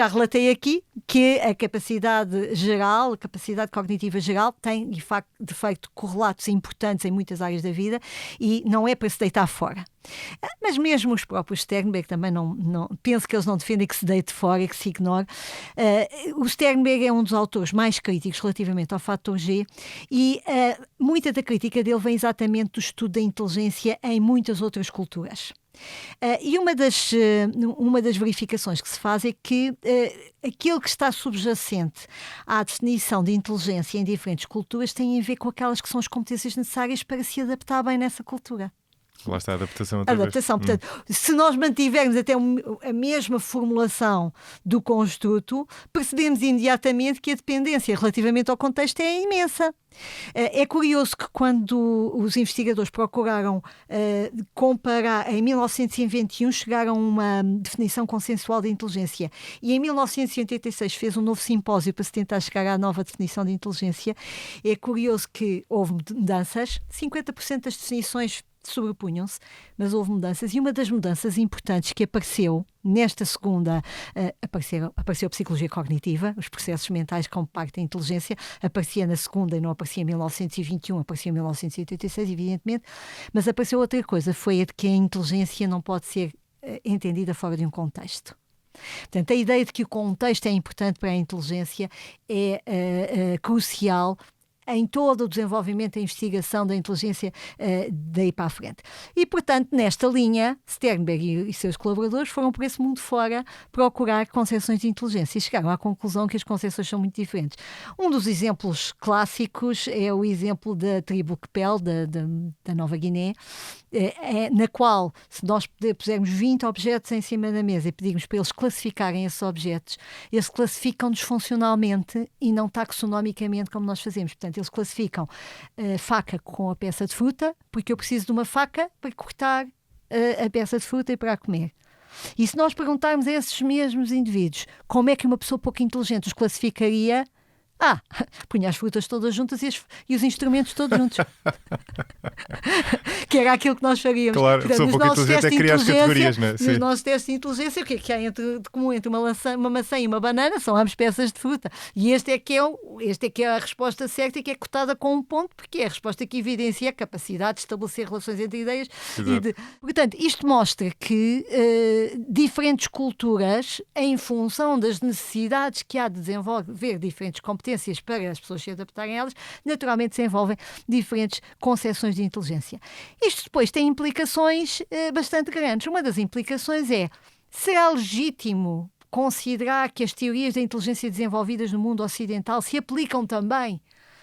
relatei aqui que a capacidade geral, a capacidade cognitiva geral tem de facto correlatos importantes em muitas áreas da vida e não é para se deitar fora. Mas mesmo os próprios Sternberg também não penso que eles não defendem que se deite fora e que se ignore. O Sternberg é um dos autores mais críticos relativamente ao fator G e muita da crítica dele vem exatamente do estudo da inteligência em muitas outras culturas. E uma das verificações que se faz é que aquilo que está subjacente à definição de inteligência em diferentes culturas tem a ver com aquelas que são as competências necessárias para se adaptar bem nessa cultura. Lá está a adaptação. Portanto, se nós mantivermos até a mesma formulação do construto, percebemos imediatamente que a dependência relativamente ao contexto é imensa. É curioso que quando os investigadores procuraram comparar, em 1921 chegaram a uma definição consensual de inteligência e em 1986 fez um novo simpósio para se tentar chegar à nova definição de inteligência, é curioso que houve mudanças, 50% das definições sobrepunham-se, mas houve mudanças e uma das mudanças importantes que apareceu nesta segunda, apareceu a psicologia cognitiva, os processos mentais como parte da inteligência, aparecia na segunda e não aparecia em 1921, aparecia em 1986, evidentemente, mas apareceu outra coisa, foi a de que a inteligência não pode ser entendida fora de um contexto. Portanto, a ideia de que o contexto é importante para a inteligência é crucial em todo o desenvolvimento e investigação da inteligência daí para a frente. E, portanto, nesta linha, Sternberg e seus colaboradores foram por esse mundo fora procurar concepções de inteligência e chegaram à conclusão que as concepções são muito diferentes. Um dos exemplos clássicos é o exemplo da tribo Kpel, da Nova Guiné, na qual, se nós pusermos 20 objetos em cima da mesa e pedirmos para eles classificarem esses objetos, eles classificam-nos funcionalmente e não taxonomicamente como nós fazemos. Portanto, eles classificam a faca com a peça de fruta, porque eu preciso de uma faca para cortar a peça de fruta e para a comer. E se nós perguntarmos a esses mesmos indivíduos como é que uma pessoa pouco inteligente os classificaria, punha as frutas todas juntas e os instrumentos todos juntos. Que era aquilo que nós faríamos. Claro, a pessoa pouco inteligente é criar as categorias, não é? Nos nossos testes de inteligência, o que há de comum entre uma maçã e uma banana são ambas peças de fruta. E este é que é a resposta certa e que é cotada com um ponto, porque é a resposta que evidencia a capacidade de estabelecer relações entre ideias. Portanto, isto mostra que diferentes culturas, em função das necessidades que há de desenvolver diferentes competências para as pessoas se adaptarem a elas, naturalmente desenvolvem diferentes concepções de inteligência. Isto depois tem implicações bastante grandes. Uma das implicações é: será legítimo considerar que as teorias da inteligência desenvolvidas no mundo ocidental se aplicam também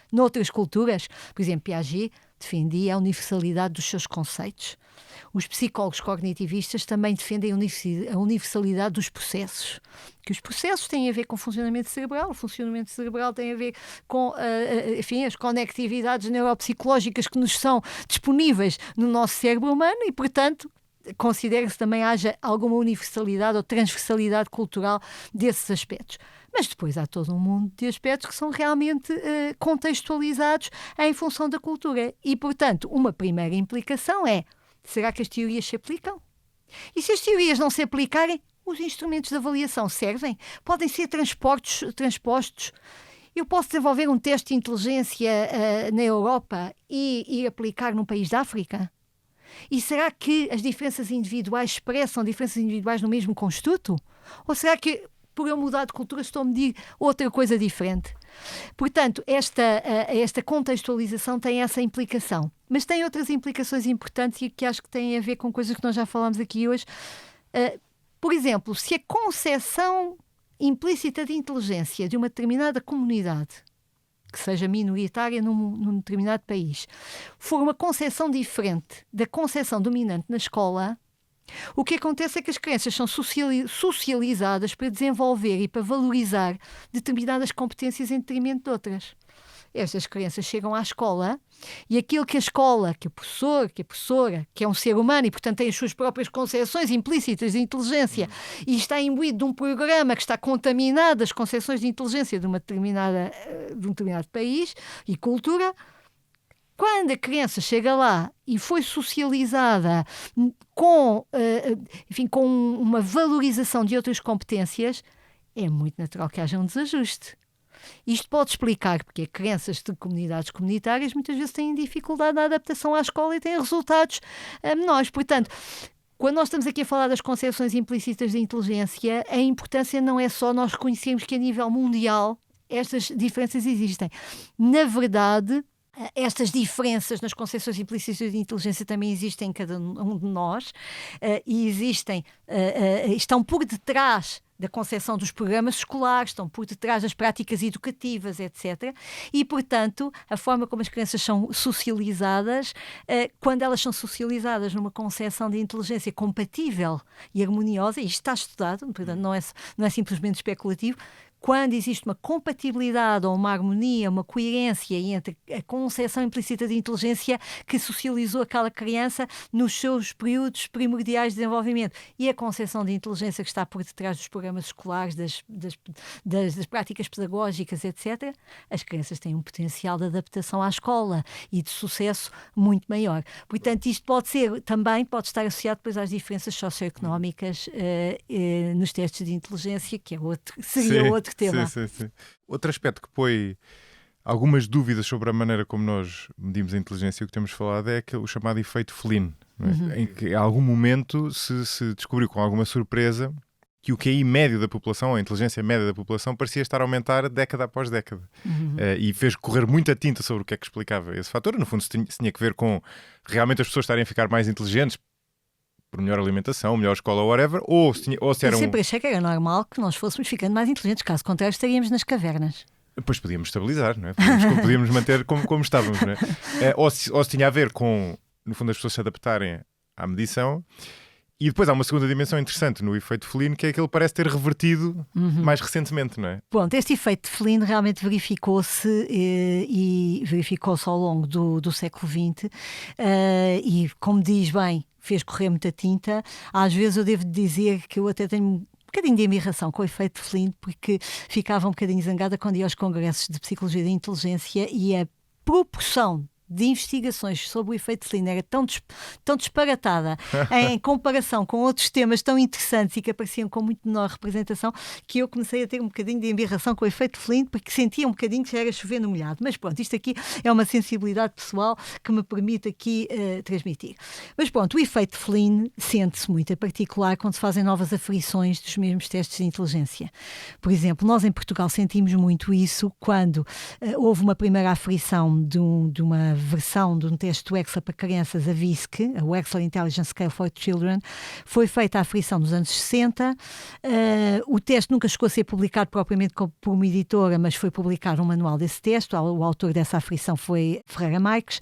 noutras culturas? Por exemplo, Piaget defendia a universalidade dos seus conceitos. Os psicólogos cognitivistas também defendem a universalidade dos processos, que os processos têm a ver com o funcionamento cerebral, o funcionamento cerebral tem a ver com as conectividades neuropsicológicas que nos são disponíveis no nosso cérebro humano e, portanto, considera-se também haja alguma universalidade ou transversalidade cultural desses aspectos. Mas depois há todo um mundo de aspectos que são realmente contextualizados em função da cultura. E, portanto, uma primeira implicação é: será que as teorias se aplicam? E se as teorias não se aplicarem, os instrumentos de avaliação servem? Podem ser transpostos? Eu posso desenvolver um teste de inteligência na Europa e ir aplicar num país da África? E será que as diferenças individuais expressam diferenças individuais no mesmo construto? Ou será que, por eu mudar de cultura, estou a medir outra coisa diferente? Portanto, esta contextualização tem essa implicação. Mas tem outras implicações importantes e que acho que têm a ver com coisas que nós já falámos aqui hoje. Por exemplo, se a concepção implícita de inteligência de uma determinada comunidade, que seja minoritária num determinado país, for uma concepção diferente da concepção dominante na escola, o que acontece é que as crianças são socializadas para desenvolver e para valorizar determinadas competências em detrimento de outras. Estas crianças chegam à escola e aquilo que a escola, que o professor, que a professora, que é um ser humano e, portanto, tem as suas próprias concepções implícitas de inteligência e está imbuído de um programa que está contaminado das concepções de inteligência de um determinado país e cultura. Quando a criança chega lá e foi socializada com uma valorização de outras competências, é muito natural que haja um desajuste. Isto pode explicar porque crianças de comunidades comunitárias muitas vezes têm dificuldade na adaptação à escola e têm resultados menores. Portanto, quando nós estamos aqui a falar das concepções implícitas de inteligência, a importância não é só nós reconhecermos que a nível mundial estas diferenças existem. Na verdade, estas diferenças nas concepções implícitas de inteligência também existem em cada um de nós e estão por detrás da concepção dos programas escolares, estão por detrás das práticas educativas, etc. E, portanto, a forma como as crianças são socializadas, quando elas são socializadas numa concepção de inteligência compatível e harmoniosa, e isto está estudado, portanto, não é simplesmente especulativo, quando existe uma compatibilidade ou uma harmonia, uma coerência entre a concepção implícita de inteligência que socializou aquela criança nos seus períodos primordiais de desenvolvimento e a concepção de inteligência que está por detrás dos programas escolares, das práticas pedagógicas, etc., as crianças têm um potencial de adaptação à escola e de sucesso muito maior. Portanto, isto pode estar associado depois às diferenças socioeconómicas nos testes de inteligência, que seria outro tema. Sim. Outro aspecto que põe algumas dúvidas sobre a maneira como nós medimos a inteligência, o que temos falado é o chamado efeito Flynn, não é? Em que em algum momento se descobriu com alguma surpresa que o QI médio da população, a inteligência média da população, parecia estar a aumentar década após década. E fez correr muita tinta sobre o que é que explicava esse fator. No fundo, se tinha que ver com realmente as pessoas estarem a ficar mais inteligentes por melhor alimentação, melhor escola, whatever, ou se era Eu sempre achei que era normal que nós fôssemos ficando mais inteligentes, caso contrário estaríamos nas cavernas. Depois podíamos estabilizar, não é? Podíamos manter como estávamos, não é? Ou se tinha a ver com, no fundo, as pessoas se adaptarem à medição. E depois há uma segunda dimensão interessante no efeito Flynn, que é que ele parece ter revertido mais recentemente, não é? Bom, este efeito de Flynn realmente verificou-se e verificou-se ao longo do século XX e, como diz bem, fez correr muita tinta. Às vezes eu devo dizer que eu até tenho um bocadinho de admiração com o efeito de Flynn, porque ficava um bocadinho zangada quando ia aos congressos de psicologia da inteligência e a proporção de investigações sobre o efeito Flynn era tão disparatada em comparação com outros temas tão interessantes e que apareciam com muito menor representação, que eu comecei a ter um bocadinho de embirração com o efeito Flynn, porque sentia um bocadinho que já era chover no molhado. Mas pronto, isto aqui é uma sensibilidade pessoal que me permite aqui transmitir. Mas pronto, o efeito Flynn sente-se muito, em particular quando se fazem novas aferições dos mesmos testes de inteligência. Por exemplo, nós em Portugal sentimos muito isso quando houve uma primeira aferição de uma versão de um teste do Wechsler para crianças, a WISC, a Wechsler Intelligence Scale for Children. Foi feita a aferição nos anos 60. O teste nunca chegou a ser publicado propriamente por uma editora, mas foi publicado um manual desse teste. O autor dessa aferição foi Ferreira Marques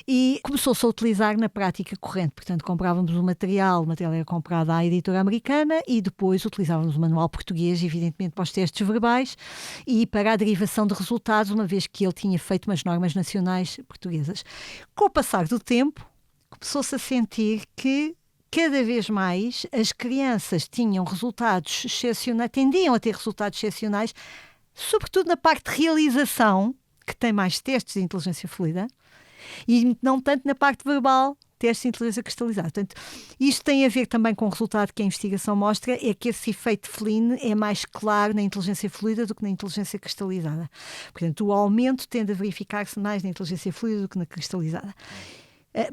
e começou-se a utilizar na prática corrente. Portanto, comprávamos o material era comprado à editora americana e depois utilizávamos o manual português, evidentemente, para os testes verbais e para a derivação de resultados, uma vez que ele tinha feito umas normas nacionais portuguesas. Com o passar do tempo, começou-se a sentir que cada vez mais as crianças tinham resultados excepcionais, tendiam a ter resultados excepcionais, sobretudo na parte de realização, que tem mais testes de inteligência fluida, e não tanto na parte verbal, testes de inteligência cristalizada. Portanto, isto tem a ver também com o resultado que a investigação mostra, é que esse efeito Flynn é mais claro na inteligência fluida do que na inteligência cristalizada. Portanto, o aumento tende a verificar-se mais na inteligência fluida do que na cristalizada.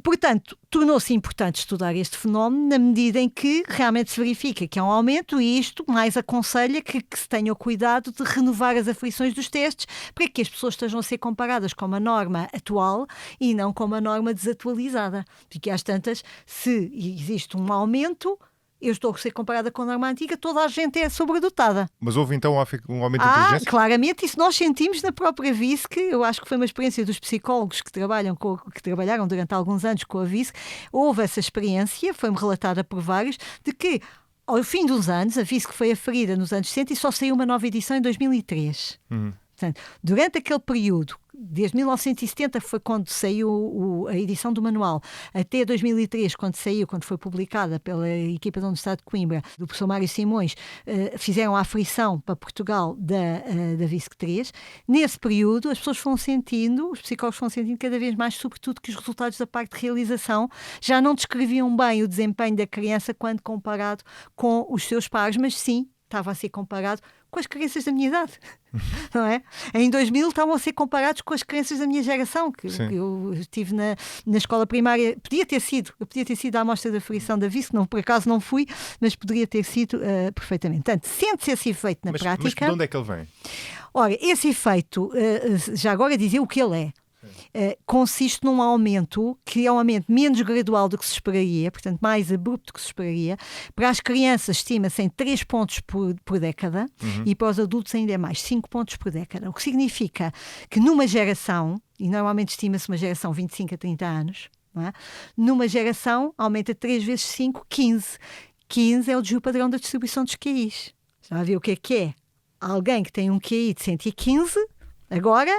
Portanto, tornou-se importante estudar este fenómeno na medida em que realmente se verifica que há um aumento, e isto mais aconselha que se tenha o cuidado de renovar as aferições dos testes para que as pessoas estejam a ser comparadas com uma norma atual e não com uma norma desatualizada. Porque às tantas, se existe um aumento, eu estou a ser comparada com a norma antiga, toda a gente é sobredotada. Mas houve então um aumento de inteligência? Claramente, isso nós sentimos na própria VISC. Eu acho que foi uma experiência dos psicólogos que trabalharam durante alguns anos com a VISC. Houve essa experiência, foi-me relatada por vários, de que ao fim dos anos, a VISC foi aferida nos anos 60 e só saiu uma nova edição em 2003. Portanto, durante aquele período, desde 1970 foi quando saiu a edição do manual, até 2003, quando foi publicada pela equipa da Universidade de Coimbra, do professor Mário Simões, fizeram a aferição para Portugal da VISC 3. Nesse período, as pessoas foram sentindo, os psicólogos foram sentindo cada vez mais, sobretudo, que os resultados da parte de realização já não descreviam bem o desempenho da criança quando comparado com os seus pares, mas sim, estava a ser comparado com as crianças da minha idade, não é? Em 2000 estavam a ser comparados com as crianças da minha geração, que eu estive na escola primária. Eu podia ter sido a amostra da aferição da VISC, por acaso não fui, mas poderia ter sido perfeitamente. Portanto, sente-se esse efeito na prática. Mas de onde é que ele vem? Ora, esse efeito, já agora dizer o que ele é. Consiste num aumento que é um aumento menos gradual do que se esperaria, portanto mais abrupto do que se esperaria. Para as crianças estima-se em 3 pontos por década e para os adultos ainda é mais, 5 pontos por década, o que significa que numa geração, e normalmente estima-se uma geração 25 a 30 anos, não é? Numa geração aumenta 3 vezes 5, 15. 15 é o desvio padrão da distribuição dos QIs. Já viu o que é? Alguém que tem um QI de 115, agora...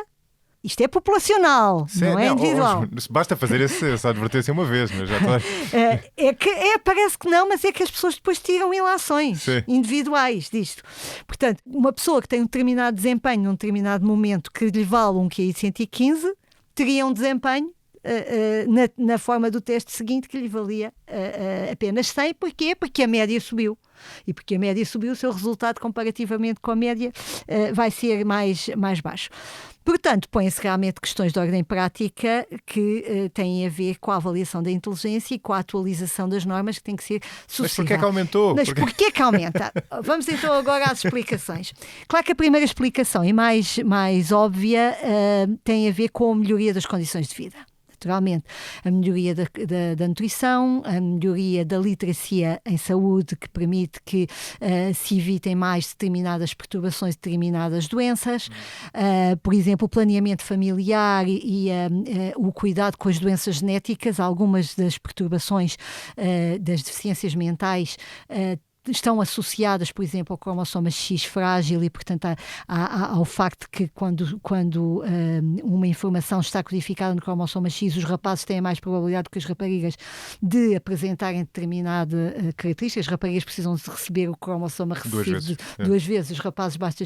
Isto é populacional, não é individual. Basta fazer essa advertência uma vez, mas já está. Parece que não, mas é que as pessoas depois tiram ilações individuais disto. Portanto, uma pessoa que tem um determinado desempenho num determinado momento que lhe vale um QI de 115, teria um desempenho na forma do teste seguinte que lhe valia apenas 100. Porquê? Porque a média subiu. E porque a média subiu, o seu resultado comparativamente com a média vai ser mais baixo. Portanto, põem-se realmente questões de ordem prática que têm a ver com a avaliação da inteligência e com a atualização das normas que tem que ser sucessiva. Mas porquê é que aumentou? Mas porquê que aumenta? Vamos então agora às explicações. Claro que a primeira explicação e mais óbvia tem a ver com a melhoria das condições de vida. Naturalmente, a melhoria da nutrição, a melhoria da literacia em saúde, que permite que se evitem mais determinadas perturbações, determinadas doenças. Por exemplo, o planeamento familiar e o cuidado com as doenças genéticas. Algumas das perturbações das deficiências mentais estão associadas, por exemplo, ao cromossoma X frágil e, portanto, ao facto que quando uma informação está codificada no cromossoma X, os rapazes têm mais probabilidade do que as raparigas de apresentarem determinada característica. As raparigas precisam de receber o cromossoma recessivo duas vezes. Os rapazes basta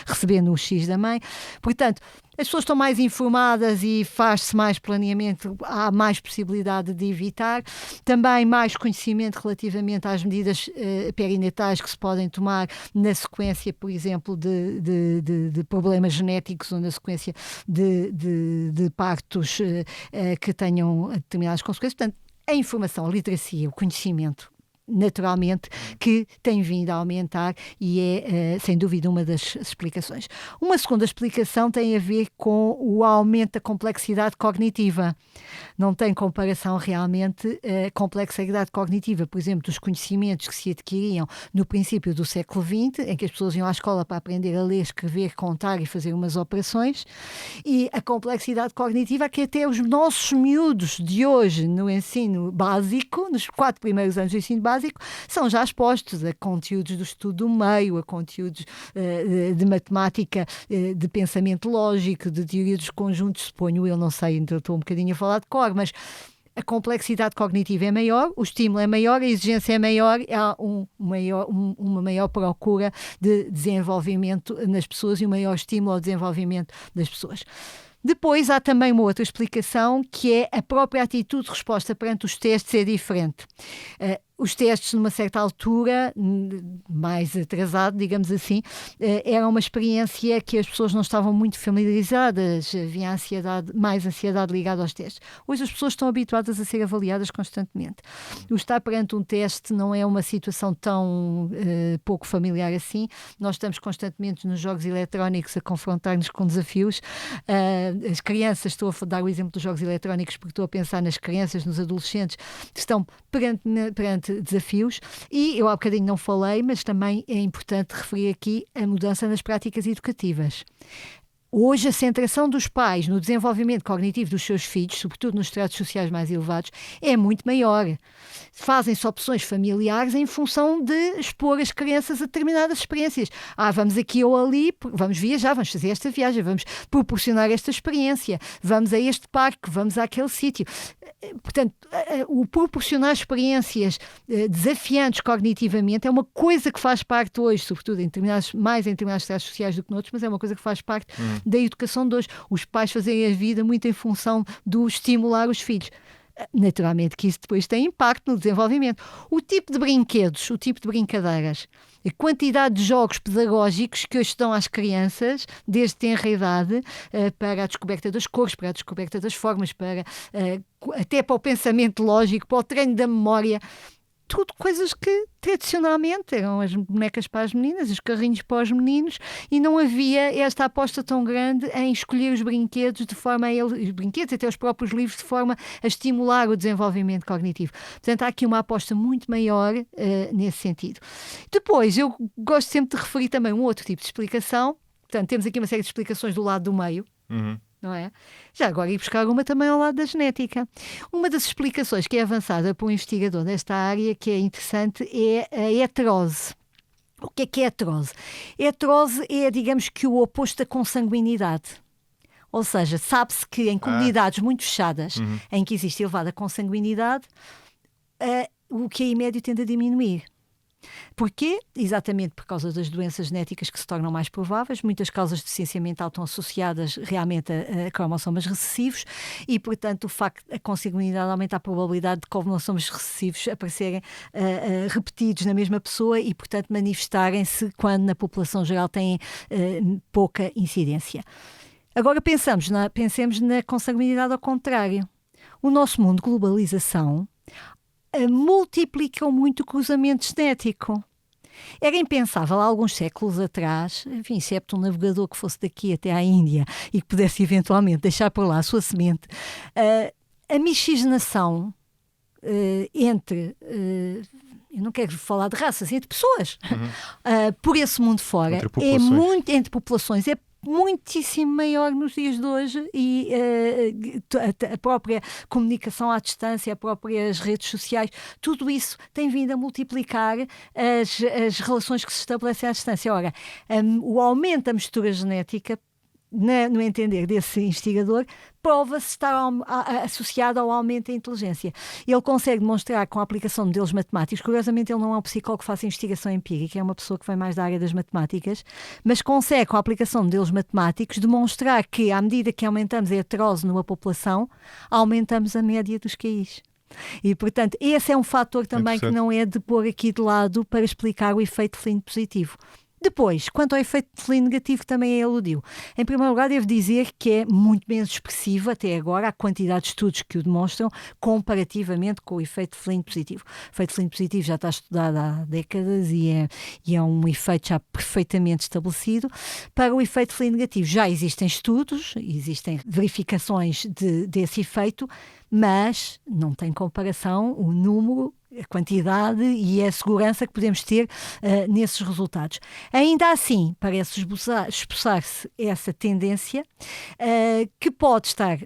receber no X da mãe. Portanto, as pessoas estão mais informadas e faz-se mais planeamento, há mais possibilidade de evitar. Também mais conhecimento relativamente às medidas perinatais que se podem tomar na sequência, por exemplo, de problemas genéticos ou na sequência de partos que tenham determinadas consequências. Portanto, a informação, a literacia, o conhecimento, naturalmente, que tem vindo a aumentar e é, sem dúvida, uma das explicações. Uma segunda explicação tem a ver com o aumento da complexidade cognitiva. Não tem comparação realmente a complexidade cognitiva, por exemplo, dos conhecimentos que se adquiriam no princípio do século XX, em que as pessoas iam à escola para aprender a ler, escrever, contar e fazer umas operações, e a complexidade cognitiva que até os nossos miúdos de hoje no ensino básico, nos 4 primeiros anos do ensino básico, são já expostos a conteúdos do estudo do meio, a conteúdos de matemática, de pensamento lógico, de teoria dos conjuntos, suponho eu, não sei, então estou um bocadinho a falar de cor, mas a complexidade cognitiva é maior, o estímulo é maior, a exigência é maior, há uma maior procura de desenvolvimento nas pessoas e um maior estímulo ao desenvolvimento das pessoas. Depois há também uma outra explicação, que é a própria atitude de resposta perante os testes é diferente. Os testes, numa certa altura, mais atrasado, digamos assim, era uma experiência que as pessoas não estavam muito familiarizadas, havia mais ansiedade ligada aos testes. Hoje as pessoas estão habituadas a ser avaliadas constantemente. O estar perante um teste não é uma situação tão pouco familiar assim. Nós estamos constantemente nos jogos eletrónicos a confrontar-nos com desafios. As crianças, estou a dar o exemplo dos jogos eletrónicos porque estou a pensar nas crianças, nos adolescentes, que estão perante desafios, e eu há bocadinho não falei, mas também é importante referir aqui a mudança nas práticas educativas. Hoje, a centração dos pais no desenvolvimento cognitivo dos seus filhos, sobretudo nos estratos sociais mais elevados, é muito maior. Fazem-se opções familiares em função de expor as crianças a determinadas experiências. Vamos aqui ou ali, vamos viajar, vamos fazer esta viagem, vamos proporcionar esta experiência, vamos a este parque, vamos àquele sítio. Portanto, o proporcionar experiências desafiantes cognitivamente é uma coisa que faz parte hoje, sobretudo mais em determinados estratos sociais do que noutros, mas é uma coisa que faz parte da educação de hoje. Os pais fazem a vida muito em função do estimular os filhos. Naturalmente que isso depois tem impacto no desenvolvimento. O tipo de brinquedos, o tipo de brincadeiras, a quantidade de jogos pedagógicos que hoje dão às crianças, desde tenra idade, para a descoberta das cores, para a descoberta das formas, até para o pensamento lógico, para o treino da memória, tudo coisas que tradicionalmente eram as bonecas para as meninas, os carrinhos para os meninos, e não havia esta aposta tão grande em escolher os brinquedos de forma os brinquedos, até os próprios livros, de forma a estimular o desenvolvimento cognitivo. Portanto, há aqui uma aposta muito maior nesse sentido. Depois, eu gosto sempre de referir também um outro tipo de explicação. Portanto, temos aqui uma série de explicações do lado do meio. Não é? Já agora ir buscar uma também ao lado da genética. Uma das explicações que é avançada por um investigador desta área, que é interessante, é a heterose. O que é heterose? Heterose é, digamos que, o oposto da consanguinidade. Ou seja, sabe-se que em comunidades muito fechadas, em que existe elevada consanguinidade, o QI médio tende a diminuir. Porquê? Exatamente por causa das doenças genéticas que se tornam mais prováveis. Muitas causas de deficiência mental estão associadas realmente a cromossomas recessivos e, portanto, o facto da consanguinidade aumenta a probabilidade de cromossomas recessivos aparecerem repetidos na mesma pessoa e, portanto, manifestarem-se quando na população geral têm pouca incidência. Agora pensemos na consanguinidade ao contrário. O nosso mundo de globalização multiplicam muito o cruzamento genético. Era impensável há alguns séculos atrás, enfim, excepto um navegador que fosse daqui até à Índia e que pudesse eventualmente deixar por lá a sua semente, a miscigenação entre, eu não quero falar de raças, entre pessoas, por esse mundo fora, entre populações, é muitíssimo maior nos dias de hoje e a própria comunicação à distância, as próprias redes sociais, tudo isso tem vindo a multiplicar as relações que se estabelecem à distância. Ora, o aumento da mistura genética, no entender desse investigador, prova-se estar associado ao aumento da inteligência. Ele consegue demonstrar com a aplicação de modelos matemáticos, curiosamente ele não é um psicólogo que faça investigação empírica, é uma pessoa que vem mais da área das matemáticas, mas consegue com a aplicação de modelos matemáticos demonstrar que à medida que aumentamos a heterose numa população, aumentamos a média dos QIs. E, portanto, esse é um fator também que não é de pôr aqui de lado para explicar o efeito Flynn positivo. Depois, quanto ao efeito de Flynn negativo, também é eludiu. Em primeiro lugar, devo dizer que é muito menos expressivo até agora a quantidade de estudos que o demonstram comparativamente com o efeito de Flynn positivo. O efeito de Flynn positivo já está estudado há décadas e é um efeito já perfeitamente estabelecido. Para o efeito de Flynn negativo já existem estudos, existem verificações desse efeito, mas não tem comparação o número, a quantidade e a segurança que podemos ter nesses resultados. Ainda assim, parece esboçar-se essa tendência que pode estar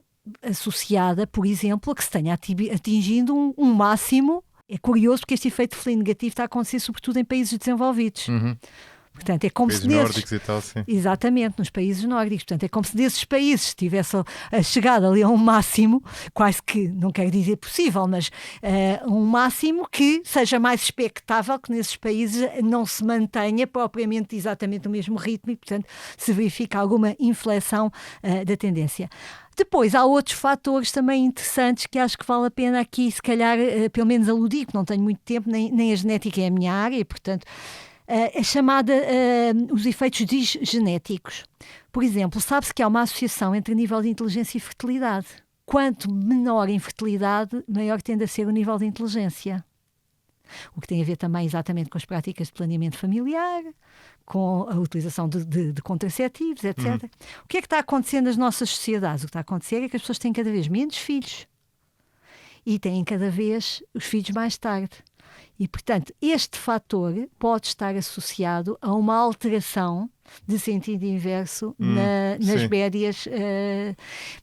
associada, por exemplo, a que se tenha atingido um máximo. É curioso porque este efeito de Flynn negativo está a acontecer sobretudo em países desenvolvidos. Portanto, é como Países se nórdicos e tal, sim. Exatamente, nos países nórdicos. Portanto, é como se nesses países tivesse chegado ali a um máximo, quase que, não quero dizer possível, mas um máximo que seja mais expectável que nesses países não se mantenha propriamente exatamente no mesmo ritmo e, portanto, se verifica alguma inflexão da tendência. Depois, há outros fatores também interessantes que acho que vale a pena aqui, se calhar, pelo menos aludir, porque não tenho muito tempo, nem a genética é a minha área, e, portanto, é chamada os efeitos disgenéticos. Por exemplo, sabe-se que há uma associação entre nível de inteligência e fertilidade. Quanto menor a infertilidade, maior tende a ser o nível de inteligência. O que tem a ver também exatamente com as práticas de planeamento familiar, com a utilização de contraceptivos, etc. O que é que está acontecendo nas nossas sociedades? O que está a acontecer é que as pessoas têm cada vez menos filhos e têm cada vez os filhos mais tarde. E, portanto, este fator pode estar associado a uma alteração de sentido inverso nas médias.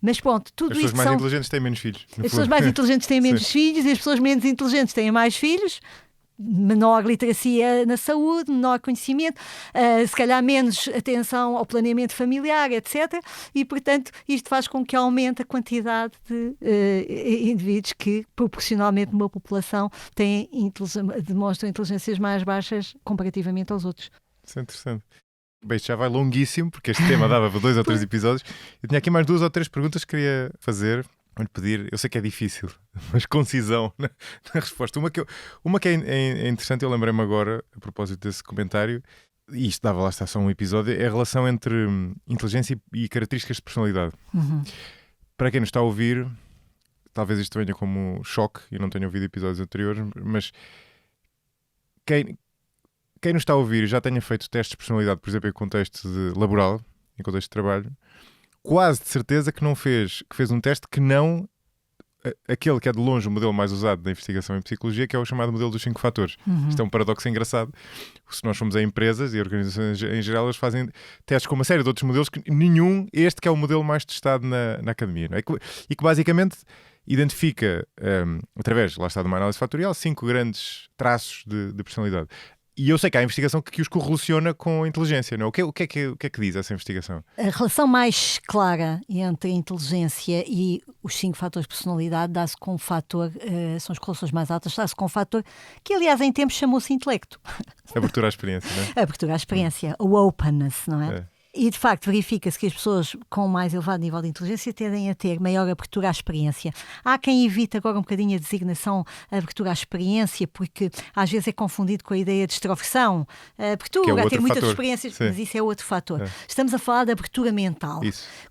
Mas pronto, tudo as isto pessoas mais inteligentes têm menos filhos. As pessoas mais inteligentes têm menos filhos e as pessoas menos inteligentes têm mais filhos. Menor literacia na saúde, menor conhecimento, se calhar menos atenção ao planeamento familiar, etc. E, portanto, isto faz com que aumente a quantidade de indivíduos que, proporcionalmente numa população, demonstram inteligências mais baixas comparativamente aos outros. Isso é interessante. Bem, isto já vai longuíssimo, porque este tema dava para 2 ou 3 episódios. Eu tinha aqui mais 2 ou 3 perguntas que queria fazer. Vou-lhe pedir, eu sei que é difícil, mas concisão na resposta. Uma que é interessante, eu lembrei-me agora, a propósito desse comentário, e isto dava lá está só um episódio, é a relação entre inteligência e características de personalidade. Para quem nos está a ouvir, talvez isto venha como choque, e não tenha ouvido episódios anteriores, mas quem nos está a ouvir e já tenha feito testes de personalidade, por exemplo, em contexto laboral, em contexto de trabalho, quase de certeza que fez um teste que não aquele que é de longe o modelo mais usado da investigação em psicologia, que é o chamado modelo dos 5 fatores. Isto é um paradoxo engraçado. Se nós formos a empresas e organizações em geral, elas fazem testes com uma série de outros modelos que este que é o modelo mais testado na academia, não é? E que basicamente identifica, através, lá está, de uma análise fatorial, 5 grandes traços de personalidade. E eu sei que há investigação que os correlaciona com a inteligência, não é? O que é que diz essa investigação? A relação mais clara entre a inteligência e os 5 fatores de personalidade dá-se com um fator, são as correlações mais altas, dá-se com um fator que, aliás, em tempos chamou-se intelecto. Abertura à experiência, não é? Abertura à experiência, o openness, não é? E, de facto, verifica-se que as pessoas com mais elevado nível de inteligência tendem a ter maior abertura à experiência. Há quem evite agora um bocadinho a designação abertura à experiência, porque às vezes é confundido com a ideia de extroversão. Abertura, a ter muitas experiências, mas isso é outro fator. Estamos a falar de abertura mental,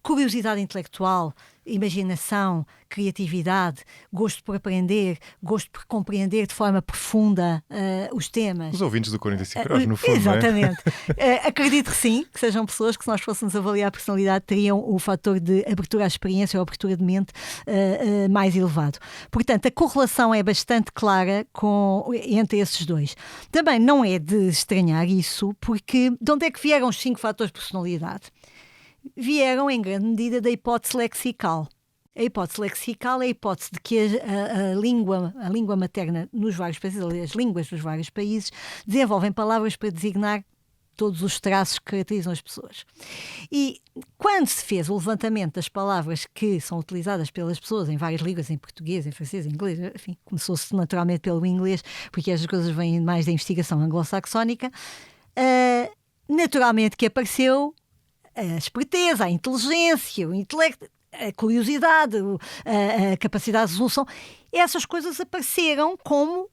curiosidade intelectual, imaginação, criatividade, gosto por aprender, gosto por compreender de forma profunda os temas. Os ouvintes do 45 graus, no fundo. Exatamente. Não é? Acredito que sim, que sejam pessoas que, se nós fôssemos avaliar a personalidade, teriam o fator de abertura à experiência ou abertura de mente mais elevado. Portanto, a correlação é bastante clara entre esses dois. Também não é de estranhar isso, porque de onde é que vieram os 5 fatores de personalidade? Vieram em grande medida da hipótese lexical. A hipótese lexical é a hipótese de que a língua materna nos vários países, as línguas dos vários países, desenvolvem palavras para designar todos os traços que caracterizam as pessoas. E quando se fez o levantamento das palavras que são utilizadas pelas pessoas em várias línguas, em português, em francês, em inglês, enfim, começou-se naturalmente pelo inglês, porque as coisas vêm mais da investigação anglo-saxónica, naturalmente que apareceu a esperteza, a inteligência, o intelecto, a curiosidade, a capacidade de resolução. Essas coisas apareceram como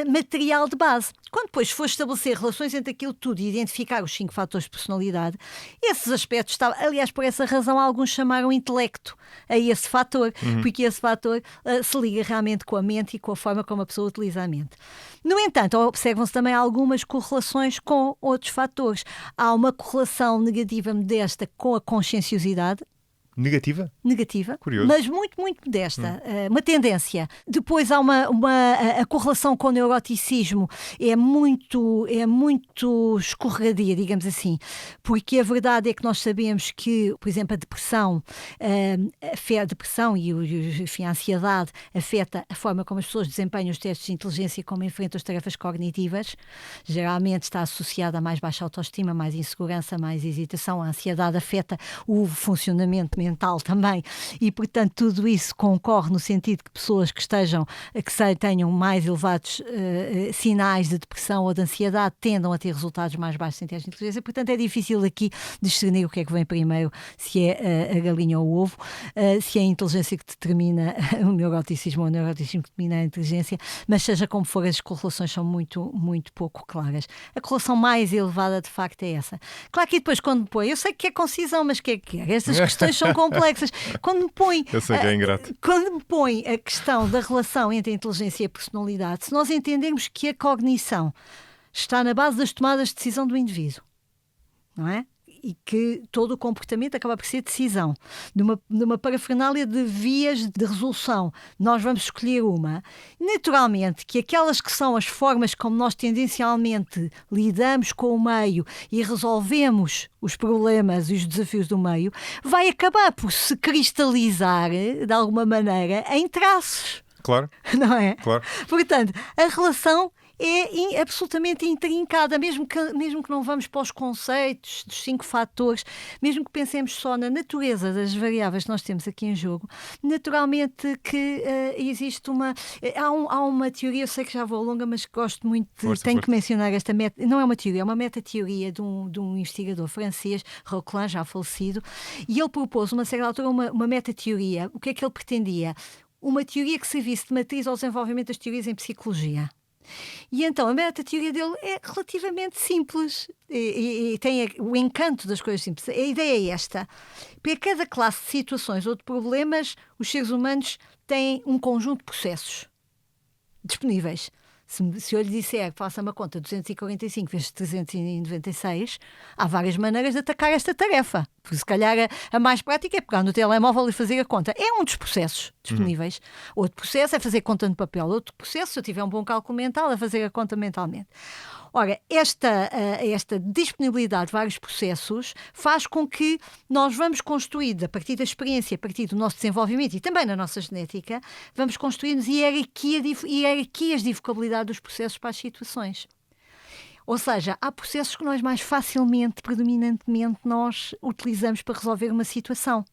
material de base. Quando depois for estabelecer relações entre aquilo tudo e identificar os 5 fatores de personalidade, esses aspectos estavam, aliás, por essa razão alguns chamaram intelecto a esse fator, porque esse fator se liga realmente com a mente e com a forma como a pessoa utiliza a mente. No entanto, observam-se também algumas correlações com outros fatores. Há uma correlação negativa modesta com a conscienciosidade, Negativa? Negativa, Curioso. mas muito, muito modesta. Uma tendência. Depois há a correlação com o neuroticismo é muito escorregadia, digamos assim, porque a verdade é que nós sabemos que, por exemplo, a depressão e a ansiedade afeta a forma como as pessoas desempenham os testes de inteligência e como enfrentam as tarefas cognitivas. Geralmente está associada a mais baixa autoestima, mais insegurança, mais hesitação. A ansiedade afeta o funcionamento mental também e, portanto, tudo isso concorre no sentido que pessoas que tenham mais elevados sinais de depressão ou de ansiedade tendam a ter resultados mais baixos em testes de inteligência. Portanto, é difícil aqui discernir o que é que vem primeiro, se é a galinha ou o ovo, se é a inteligência que determina o neuroticismo ou o neuroticismo que determina a inteligência, mas seja como for, as correlações são muito, muito pouco claras. A correlação mais elevada, de facto, é essa. Claro que depois, quando põe, eu sei que é concisão, mas que é que é? Estas questões são complexas. Quando me põe, Eu sei que é ingrato. Quando me põe a questão da relação entre a inteligência e a personalidade, se nós entendermos que a cognição está na base das tomadas de decisão do indivíduo, não é? E que todo o comportamento acaba por ser decisão, numa parafernália de vias de resolução. Nós vamos escolher uma. Naturalmente que aquelas que são as formas como nós tendencialmente lidamos com o meio e resolvemos os problemas e os desafios do meio, vai acabar por se cristalizar, de alguma maneira, em traços. Claro, Não é? claro. Portanto, a relação é absolutamente intrincada, mesmo que não vamos para os conceitos dos 5 fatores, mesmo que pensemos só na natureza das variáveis que nós temos aqui em jogo, naturalmente que existe há uma teoria, eu sei que já vou longa, mas gosto muito tenho que mencionar esta não é uma teoria, é uma meta-teoria de um investigador francês, Roquelin, já falecido, e ele propôs, uma certa altura, uma meta-teoria. O que é que ele pretendia? Uma teoria que servisse de matriz ao desenvolvimento das teorias em psicologia. E então a meta-teoria dele é relativamente simples e tem o encanto das coisas simples. A ideia é esta: para cada classe de situações ou de problemas, os seres humanos têm um conjunto de processos disponíveis. Se eu lhe disser, faça uma conta 245 vezes 396, há várias maneiras de atacar esta tarefa. Porque se calhar a mais prática é pegar no telemóvel e fazer a conta. É um dos processos disponíveis. Outro processo é fazer conta no papel. Outro processo, se eu tiver um bom cálculo mental, é fazer a conta mentalmente. Ora, esta disponibilidade de vários processos faz com que nós vamos construindo, a partir da experiência, a partir do nosso desenvolvimento e também na nossa genética, vamos construindo hierarquias de evocabilidade dos processos para as situações. Ou seja, há processos que nós mais facilmente, predominantemente, nós utilizamos para resolver uma situação.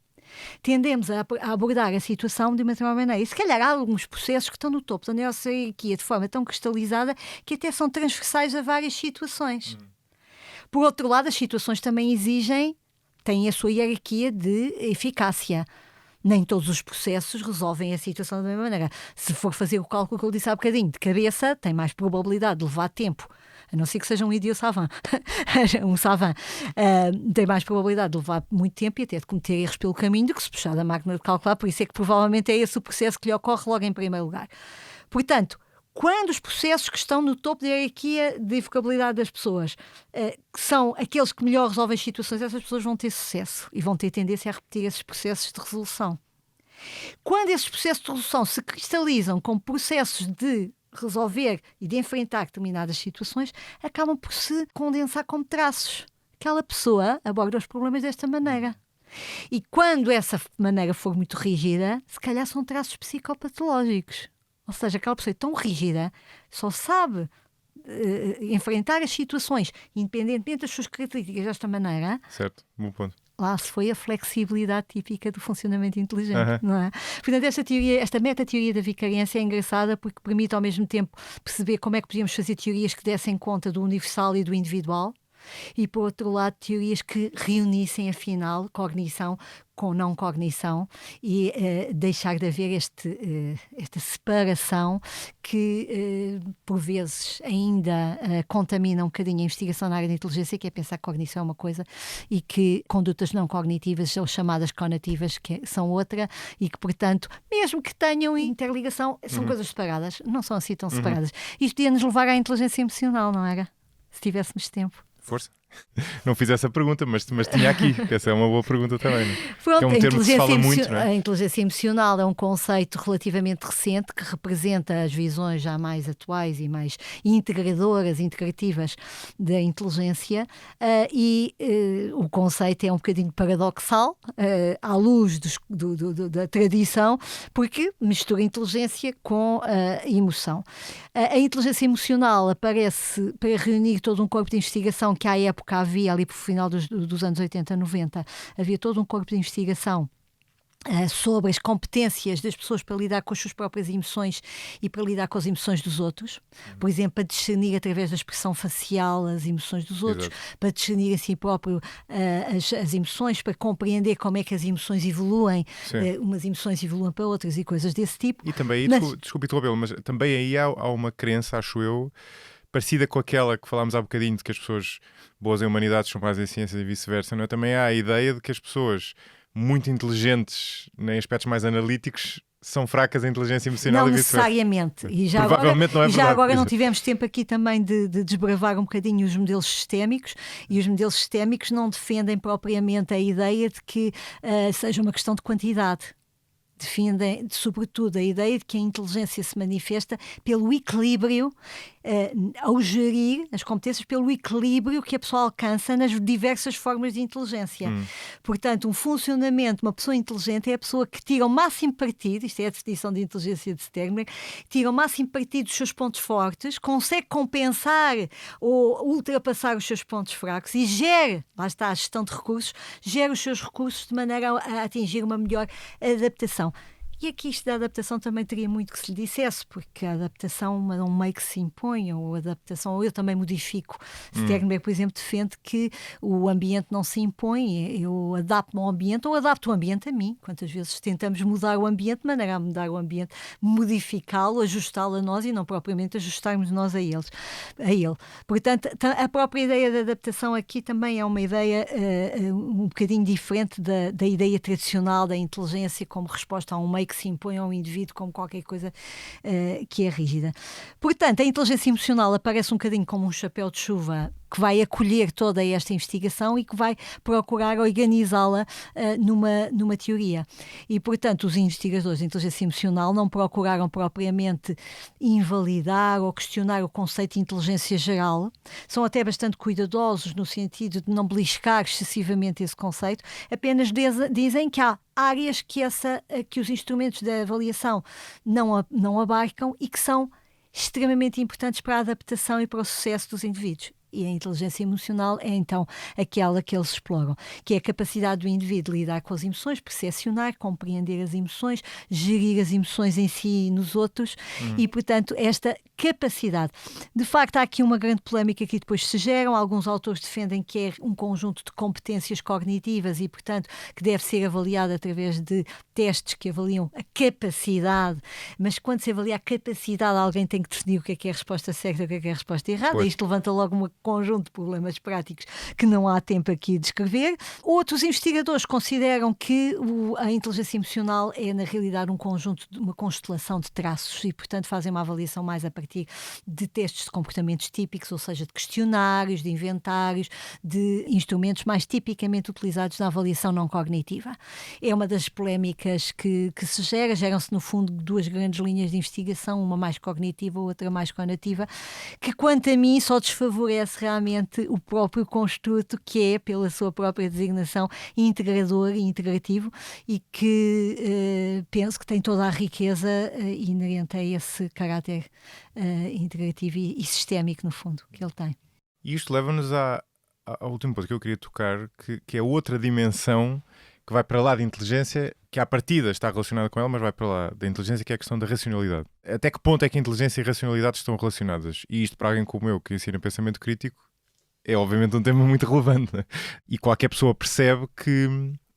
Tendemos a abordar a situação de uma determinada maneira. E se calhar há alguns processos que estão no topo da nossa hierarquia de forma tão cristalizada que até são transversais a várias situações. Por outro lado, as situações também têm a sua hierarquia de eficácia. Nem todos os processos resolvem a situação da mesma maneira. Se for fazer o cálculo que eu disse há bocadinho de cabeça, tem mais probabilidade de levar tempo. A não ser que seja um idiota savant. Um savant. Tem mais probabilidade de levar muito tempo e até de cometer erros pelo caminho do que se puxar da máquina de calcular. Por isso é que provavelmente é esse o processo que lhe ocorre logo em primeiro lugar. Portanto, quando os processos que estão no topo da hierarquia de evocabilidade das pessoas que são aqueles que melhor resolvem as situações, essas pessoas vão ter sucesso e vão ter tendência a repetir esses processos de resolução. Quando esses processos de resolução se cristalizam como processos de resolver e de enfrentar determinadas situações, acabam por se condensar como traços. Aquela pessoa aborda os problemas desta maneira. E quando essa maneira for muito rígida, se calhar são traços psicopatológicos. Ou seja, aquela pessoa é tão rígida, só sabe enfrentar as situações, independentemente das suas características desta maneira. Certo, bom ponto. Lá se foi a flexibilidade típica do funcionamento inteligente, não é? Portanto, esta meta-teoria da vicariância é engraçada porque permite ao mesmo tempo perceber como é que podíamos fazer teorias que dessem conta do universal e do individual e, por outro lado, teorias que reunissem, afinal, cognição com não cognição e deixar de haver esta separação que, por vezes, ainda contamina um bocadinho a investigação na área da inteligência, que é pensar que cognição é uma coisa e que condutas não cognitivas, ou chamadas conativas, são outra e que, portanto, mesmo que tenham interligação, são coisas separadas, não são assim tão separadas. Isto podia nos levar à inteligência emocional, não era? Se tivéssemos tempo. Força. Não fiz essa pergunta, mas tinha aqui, que essa é uma boa pergunta também. Não? Pronto, Que é um termo que se fala muito, não é? A inteligência emocional é um conceito relativamente recente que representa as visões já mais atuais e mais integrativas da inteligência o conceito é um bocadinho paradoxal à luz da tradição, porque mistura inteligência com emoção. A inteligência emocional aparece para reunir todo um corpo de investigação que à época havia, ali por final dos anos 80, 90, havia todo um corpo de investigação sobre as competências das pessoas para lidar com as suas próprias emoções e para lidar com as emoções dos outros. Por exemplo, para discernir através da expressão facial as emoções dos outros, para discernir a si próprio as emoções, para compreender como é que as emoções evoluem, umas emoções evoluem para outras e coisas desse tipo. E também, desculpe interrompê-lo, mas também aí há uma crença, acho eu, parecida com aquela que falámos há bocadinho, de que as pessoas boas em humanidades são mais em ciências e vice-versa, não é? Também há a ideia de que as pessoas muito inteligentes em aspectos mais analíticos são fracas em inteligência emocional não e vice-versa. Necessariamente. E já provavelmente não é verdade. Já agora não tivemos tempo aqui também de desbravar um bocadinho os modelos sistémicos, e os modelos sistémicos não defendem propriamente a ideia de que seja uma questão de quantidade. Defendem, sobretudo, a ideia de que a inteligência se manifesta pelo equilíbrio, ao gerir as competências, pelo equilíbrio que a pessoa alcança nas diversas formas de inteligência. Portanto, um funcionamento, uma pessoa inteligente é a pessoa que tira o máximo partido, isto é a definição de inteligência de Sternberg, tira o máximo partido dos seus pontos fortes, consegue compensar ou ultrapassar os seus pontos fracos e gera, lá está a gestão de recursos, gera os seus recursos de maneira a atingir uma melhor adaptação. E aqui isto da adaptação também teria muito que se lhe dissesse, porque a adaptação não é um meio que se impõe, ou a adaptação, ou eu também modifico. Sternberg, por exemplo, defende que o ambiente não se impõe, eu adapto-me ao ambiente ou adapto o ambiente a mim. Quantas vezes tentamos mudar o ambiente, de maneira a mudar o ambiente, modificá-lo, ajustá-lo a nós e não propriamente ajustarmos nós a ele. Portanto, a própria ideia da adaptação aqui também é uma ideia um bocadinho diferente da ideia tradicional da inteligência como resposta a um meio que se impõe a um indivíduo como qualquer coisa que é rígida. Portanto, a inteligência emocional aparece um bocadinho como um chapéu de chuva que vai acolher toda esta investigação e que vai procurar organizá-la numa teoria. E, portanto, os investigadores de inteligência emocional não procuraram propriamente invalidar ou questionar o conceito de inteligência geral. São até bastante cuidadosos no sentido de não beliscar excessivamente esse conceito, apenas dizem que há áreas que os instrumentos da avaliação não abarcam e que são extremamente importantes para a adaptação e para o sucesso dos indivíduos. E a inteligência emocional é então aquela que eles exploram, que é a capacidade do indivíduo de lidar com as emoções, percepcionar, compreender as emoções, gerir as emoções em si e nos outros e, portanto, esta capacidade. De facto, há aqui uma grande polémica que depois se geram. Alguns autores defendem que é um conjunto de competências cognitivas e, portanto, que deve ser avaliado através de testes que avaliam a capacidade, mas quando se avalia a capacidade, alguém tem que definir o que é a resposta certa e o que é a resposta errada. Pois. Isto levanta logo um conjunto de problemas práticos que não há tempo aqui de descrever. Outros investigadores consideram que a inteligência emocional é, na realidade, um conjunto, uma constelação de traços e, portanto, fazem uma avaliação mais a partir de testes de comportamentos típicos, ou seja, de questionários, de inventários, de instrumentos mais tipicamente utilizados na avaliação não cognitiva. É uma das polémicas que se geram-se, no fundo, duas grandes linhas de investigação, uma mais cognitiva, outra mais conativa, que, quanto a mim, só desfavorece realmente o próprio construto que é, pela sua própria designação, integrador e integrativo e que penso que tem toda a riqueza inerente a esse caráter integrativo e sistémico, no fundo, que ele tem. E isto leva-nos ao último ponto que eu queria tocar, que é outra dimensão que vai para lá da inteligência, que à partida está relacionada com ela, mas vai para lá da inteligência, que é a questão da racionalidade. Até que ponto é que a inteligência e a racionalidade estão relacionadas? E isto, para alguém como eu, que ensina pensamento crítico, é obviamente um tema muito relevante, né? E qualquer pessoa percebe que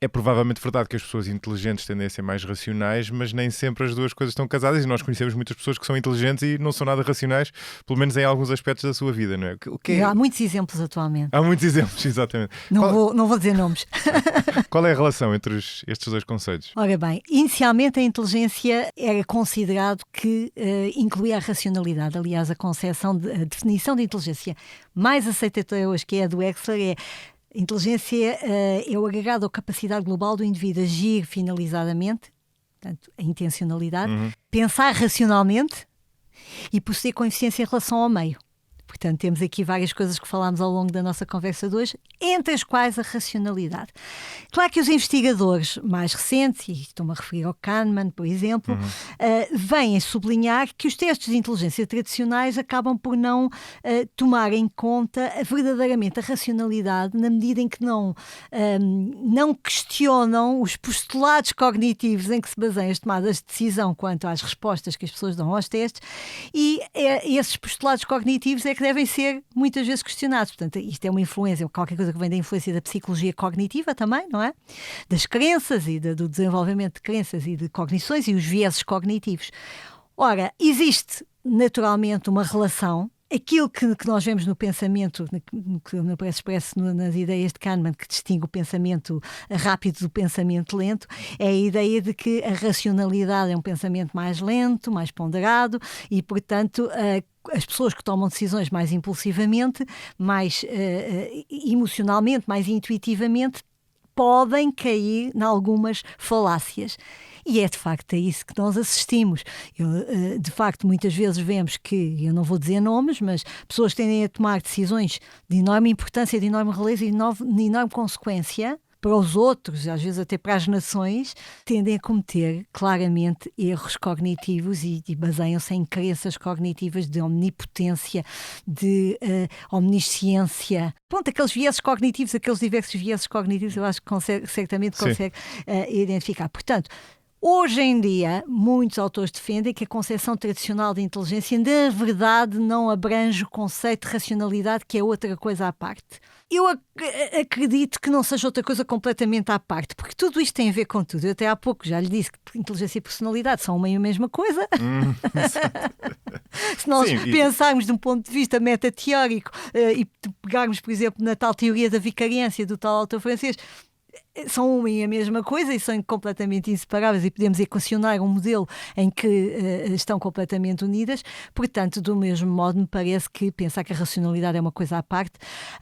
É provavelmente verdade que as pessoas inteligentes tendem a ser mais racionais, mas nem sempre as duas coisas estão casadas, e nós conhecemos muitas pessoas que são inteligentes e não são nada racionais, pelo menos em alguns aspectos da sua vida, não é? Há muitos exemplos atualmente. Há muitos exemplos, exatamente. Não vou dizer nomes. Qual é a relação entre estes dois conceitos? Ora bem, inicialmente a inteligência era considerado que incluía a racionalidade. Aliás, a definição de inteligência mais aceita até hoje, que é a do Wechsler, é: inteligência é o agregado ou capacidade global do indivíduo agir finalizadamente, portanto, a intencionalidade, pensar racionalmente e possuir com eficiência em relação ao meio. Portanto, temos aqui várias coisas que falámos ao longo da nossa conversa de hoje, entre as quais a racionalidade. Claro que os investigadores mais recentes, e estou-me a referir ao Kahneman, por exemplo, vêm sublinhar que os testes de inteligência tradicionais acabam por não tomar em conta verdadeiramente a racionalidade, na medida em que não questionam os postulados cognitivos em que se baseiam as tomadas de decisão quanto às respostas que as pessoas dão aos testes, e esses postulados cognitivos é que devem ser muitas vezes questionados. Portanto, isto é uma influência, qualquer coisa que vem da influência da psicologia cognitiva também, não é? Das crenças e do desenvolvimento de crenças e de cognições e os vieses cognitivos. Ora, existe naturalmente uma relação. Aquilo que nós vemos no pensamento, que me parece expresso nas ideias de Kahneman, que distingue o pensamento rápido do pensamento lento, é a ideia de que a racionalidade é um pensamento mais lento, mais ponderado e, portanto, as pessoas que tomam decisões mais impulsivamente, mais emocionalmente, mais intuitivamente, podem cair em algumas falácias. E é de facto a isso que nós assistimos. De facto, muitas vezes vemos que, eu não vou dizer nomes, mas pessoas tendem a tomar decisões de enorme importância, de enorme relevância e de enorme consequência para os outros, às vezes até para as nações, tendem a cometer claramente erros cognitivos e baseiam-se em crenças cognitivas de omnipotência, de omnisciência. Pronto, aqueles vieses cognitivos, aqueles diversos vieses cognitivos, eu acho que certamente consegue identificar. Portanto, hoje em dia, muitos autores defendem que a concepção tradicional de inteligência, na verdade, não abrange o conceito de racionalidade, que é outra coisa à parte. Eu acredito que não seja outra coisa completamente à parte, porque tudo isto tem a ver com tudo. Eu até há pouco já lhe disse que inteligência e personalidade são uma e a mesma coisa. Se nós pensarmos de um ponto de vista metateórico e pegarmos, por exemplo, na tal teoria da vicariância do tal autor francês, são uma e a mesma coisa e são completamente inseparáveis e podemos equacionar um modelo em que estão completamente unidas. Portanto, do mesmo modo, me parece que pensar que a racionalidade é uma coisa à parte.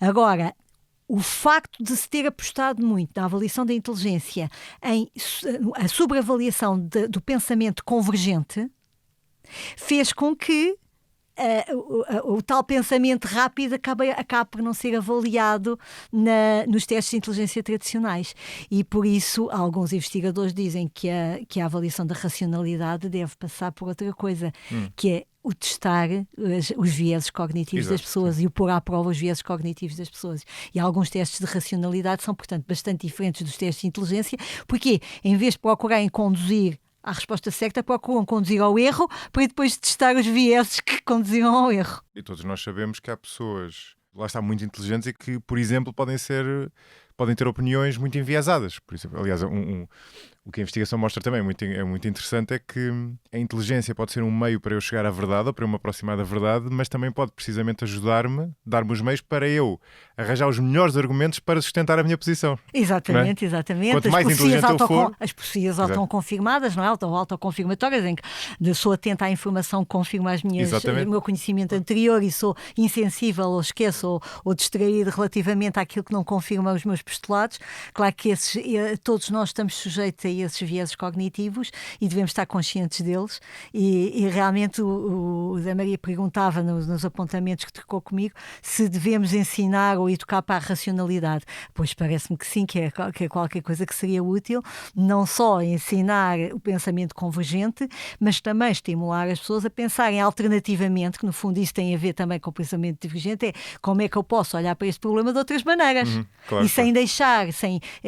Agora, o facto de se ter apostado muito na avaliação da inteligência em a sobreavaliação do pensamento convergente fez com que o tal pensamento rápido acaba por não ser avaliado nos testes de inteligência tradicionais e por isso alguns investigadores dizem que a avaliação da racionalidade deve passar por outra coisa, que é o testar os vieses cognitivos das pessoas e o pôr à prova os vieses cognitivos das pessoas. E alguns testes de racionalidade são, portanto, bastante diferentes dos testes de inteligência, porque em vez de procurarem conduzir à resposta certa, procuram conduzir ao erro para depois testar os vieses que conduziram ao erro. E todos nós sabemos que há pessoas, lá está, muito inteligentes e que, por exemplo, podem ter opiniões muito enviesadas. Por exemplo, aliás, o que a investigação mostra também é muito interessante é que a inteligência pode ser um meio para eu chegar à verdade ou para eu me aproximar da verdade, mas também pode precisamente ajudar-me, dar-me os meios para eu arranjar os melhores argumentos para sustentar a minha posição. Exatamente, exatamente. Quanto mais inteligente eu for... As profecias autoconfirmadas, não é? Autoconfirmatórias, em que sou atenta à informação que confirma o meu conhecimento anterior e sou insensível ou esqueço ou distraído relativamente àquilo que não confirma os meus postulados. Claro que todos nós estamos sujeitos a esses vieses cognitivos e devemos estar conscientes deles e realmente o Zé Maria perguntava nos apontamentos que trocou comigo se devemos ensinar ou educar para a racionalidade. Pois parece-me que sim, que é qualquer coisa que seria útil, não só ensinar o pensamento convergente, mas também estimular as pessoas a pensarem alternativamente, que no fundo isso tem a ver também com o pensamento divergente, é como é que eu posso olhar para este problema de outras maneiras. Claro, e sem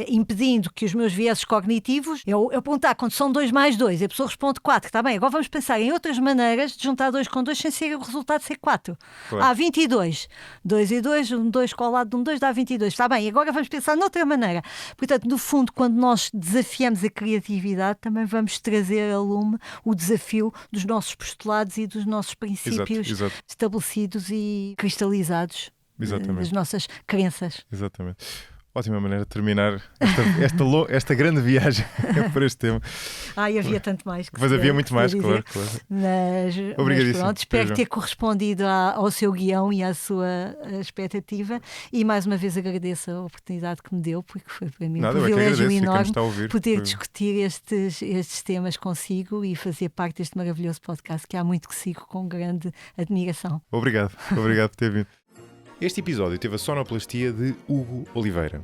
impedindo que os meus vieses cognitivos simples. Eu perguntar quando são 2 mais 2 e a pessoa responde 4. Está bem, agora vamos pensar em outras maneiras de juntar 2 com 2 sem ser o resultado ser 4. Claro. Há 22. 2 e 2, 2 colado de 2 dá 22. Está bem, agora vamos pensar noutra maneira. Portanto, no fundo, quando nós desafiamos a criatividade, também vamos trazer a lume o desafio dos nossos postulados e dos nossos princípios Exato. estabelecidos e cristalizados das nossas crenças. Exatamente. Ótima maneira de terminar esta grande viagem por este tema. Havia tanto mais. Mas havia muito mais, claro. Mas pronto, espero ter correspondido ao seu guião e à sua expectativa. E mais uma vez agradeço a oportunidade que me deu, porque foi para mim um privilégio enorme poder discutir estes temas consigo e fazer parte deste maravilhoso podcast que há muito que sigo com grande admiração. Obrigado por ter vindo. Este episódio teve a sonoplastia de Hugo Oliveira.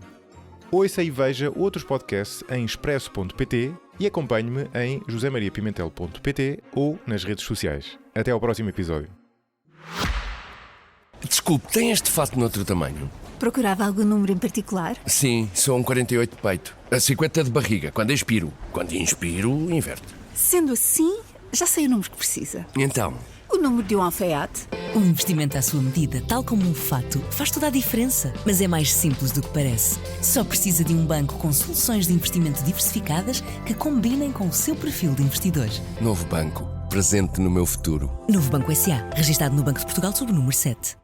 Ouça e veja outros podcasts em expresso.pt e acompanhe-me em josemariapimentel.pt ou nas redes sociais. Até ao próximo episódio. Desculpe, tem este fato noutro tamanho? Procurava algum número em particular? Sim, sou um 48 de peito. A 50 de barriga, quando expiro. Quando inspiro, inverte. Sendo assim, já sei o número que precisa. Então? O número de um alfaiate. Um investimento à sua medida, tal como um fato, faz toda a diferença. Mas é mais simples do que parece. Só precisa de um banco com soluções de investimento diversificadas que combinem com o seu perfil de investidor. Novo banco, presente no meu futuro. Novo Banco S.A., registado no Banco de Portugal sob o número 7.